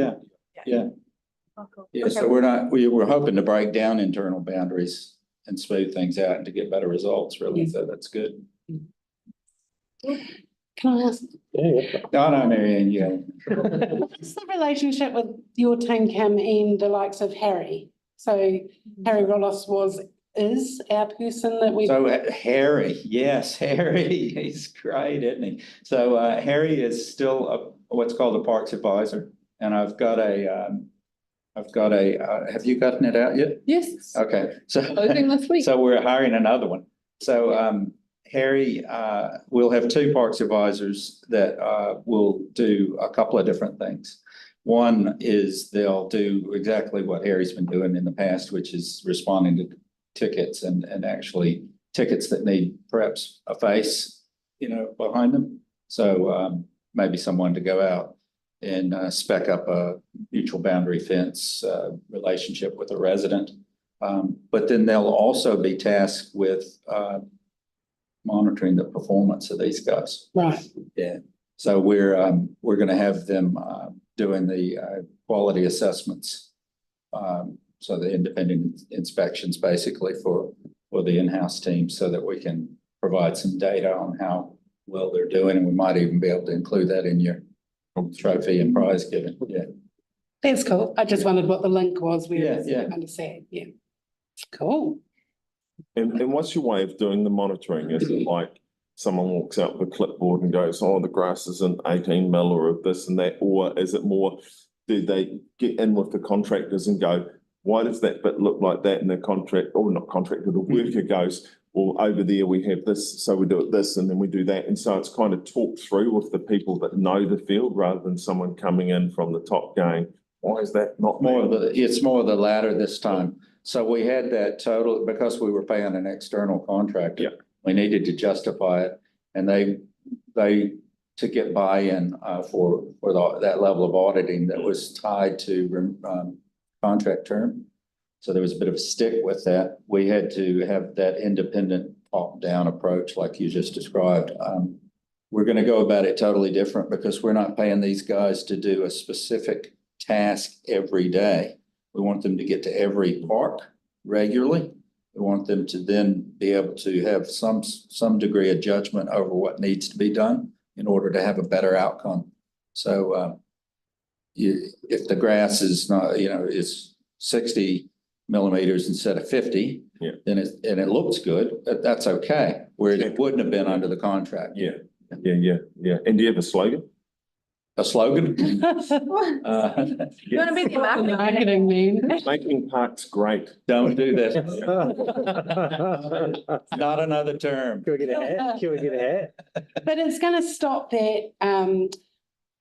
Speaker 10: Yeah.
Speaker 4: Oh, cool.
Speaker 10: Yeah,
Speaker 4: Okay.
Speaker 10: so we're hoping to break down internal boundaries and smooth things out and to get better results, really. So that's good.
Speaker 7: Can I ask,
Speaker 10: No, Marianne,
Speaker 7: what's the relationship with your team, Kim, and the likes of Harry? So Harry Rollos is our person that we.
Speaker 10: So Harry, yes, Harry, he's great, isn't he? So Harry is still what's called a parks advisor, and I've got a, have you gotten it out yet?
Speaker 9: Yes.
Speaker 10: Okay, so.
Speaker 9: Closing this week.
Speaker 10: So we're hiring another one. So Harry, we'll have two parks advisors that will do a couple of different things. One is they'll do exactly what Harry's been doing in the past, which is responding to tickets and actually tickets that need perhaps a face, behind them. So maybe someone to go out and spec up a mutual boundary fence relationship with a resident. But then they'll also be tasked with monitoring the performance of these guys.
Speaker 7: Right.
Speaker 10: Yeah. So we're going to have them doing the quality assessments. So the independent inspections basically for the in-house team, so that we can provide some data on how well they're doing, and we might even be able to include that in your trophy and prize giving. Yeah.
Speaker 7: That's cool. I just wondered what the link was.
Speaker 10: Understand.
Speaker 7: Yeah. Cool.
Speaker 6: And what's your way of doing the monitoring? Is it like someone walks out with a clipboard and goes, oh, the grass isn't 18 mil or this and that? Or is it more, do they get in with the contractors and go, why does that bit look like that in the contract, or not contractor, the worker goes, well, over there we have this, so we do it this, and then we do that. And so it's kind of talked through with the people that know the field, rather than someone coming in from the top going, why is that not
Speaker 10: It's more of the latter this time. So we had that total, because we were paying an external contractor.
Speaker 6: Yeah.
Speaker 10: We needed to justify it, and they to get buy-in for that level of auditing that was tied to contract term. So there was a bit of a stick with that. We had to have that independent top-down approach like you just described. We're going to go about it totally different, because we're not paying these guys to do a specific task every day. We want them to get to every park regularly. We want them to then be able to have some degree of judgment over what needs to be done in order to have a better outcome. So if the grass is not, is 60 millimeters instead of 50.
Speaker 6: Yeah.
Speaker 10: Then and it looks good, that's okay, whereas it wouldn't have been under the contract.
Speaker 6: Yeah. And do you have a slogan?
Speaker 10: A slogan?
Speaker 4: You wanna be the marketing?
Speaker 7: Marketing man.
Speaker 6: Making parks great.
Speaker 10: Don't do that. Not another term.
Speaker 1: Can we get a hat? Can we get a hat?
Speaker 7: But it's gonna stop that,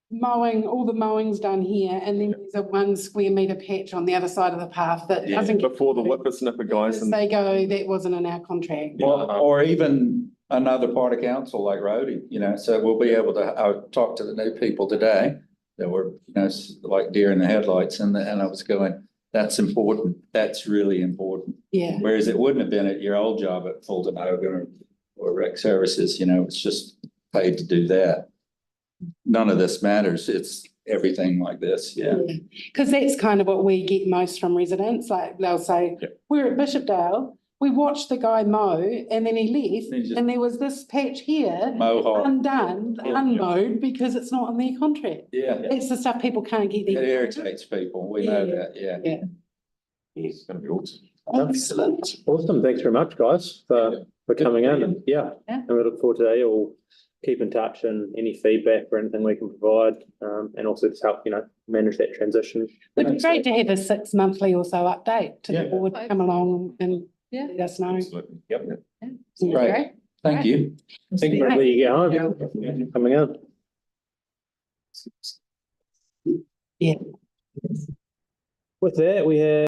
Speaker 7: mowing, all the mowing's done here, and then there's a 1 square metre patch on the other side of the path that
Speaker 6: Yeah,
Speaker 7: doesn't.
Speaker 6: before the whippersnapper guys and
Speaker 7: They go, that wasn't in our contract.
Speaker 10: Or even another part of council like Rhodey, so we'll be able to, I talked to the new people today that were, like deer in the headlights, and I was going, that's important, that's really important.
Speaker 7: Yeah.
Speaker 10: Whereas it wouldn't have been at your old job at Fulton Hogan or Rec Services, it's just paid to do that. None of this matters, it's everything like this, yeah.
Speaker 7: Because that's kind of what we get most from residents, like they'll say, we're at Bishopdale, we watched the guy mow and then he left and there was this patch here
Speaker 10: Mohawk.
Speaker 7: undone, unmowed because it's not in their contract.
Speaker 10: Yeah.
Speaker 7: It's the stuff people can't get.
Speaker 10: It irritates people, we know that, yeah.
Speaker 6: it's gonna be awesome.
Speaker 7: Excellent.
Speaker 1: Awesome. Thanks very much, guys, for coming in. And and we look forward to that. We'll keep in touch and any feedback or anything we can provide, and also just help, manage that transition.
Speaker 7: It'd be great to have a 6 monthly or so update to the board, come along and let us know.
Speaker 6: Absolutely. Yep.
Speaker 10: Great, thank you.
Speaker 1: Thank you for letting you get home, coming in.
Speaker 7: Yeah.
Speaker 1: With that, we have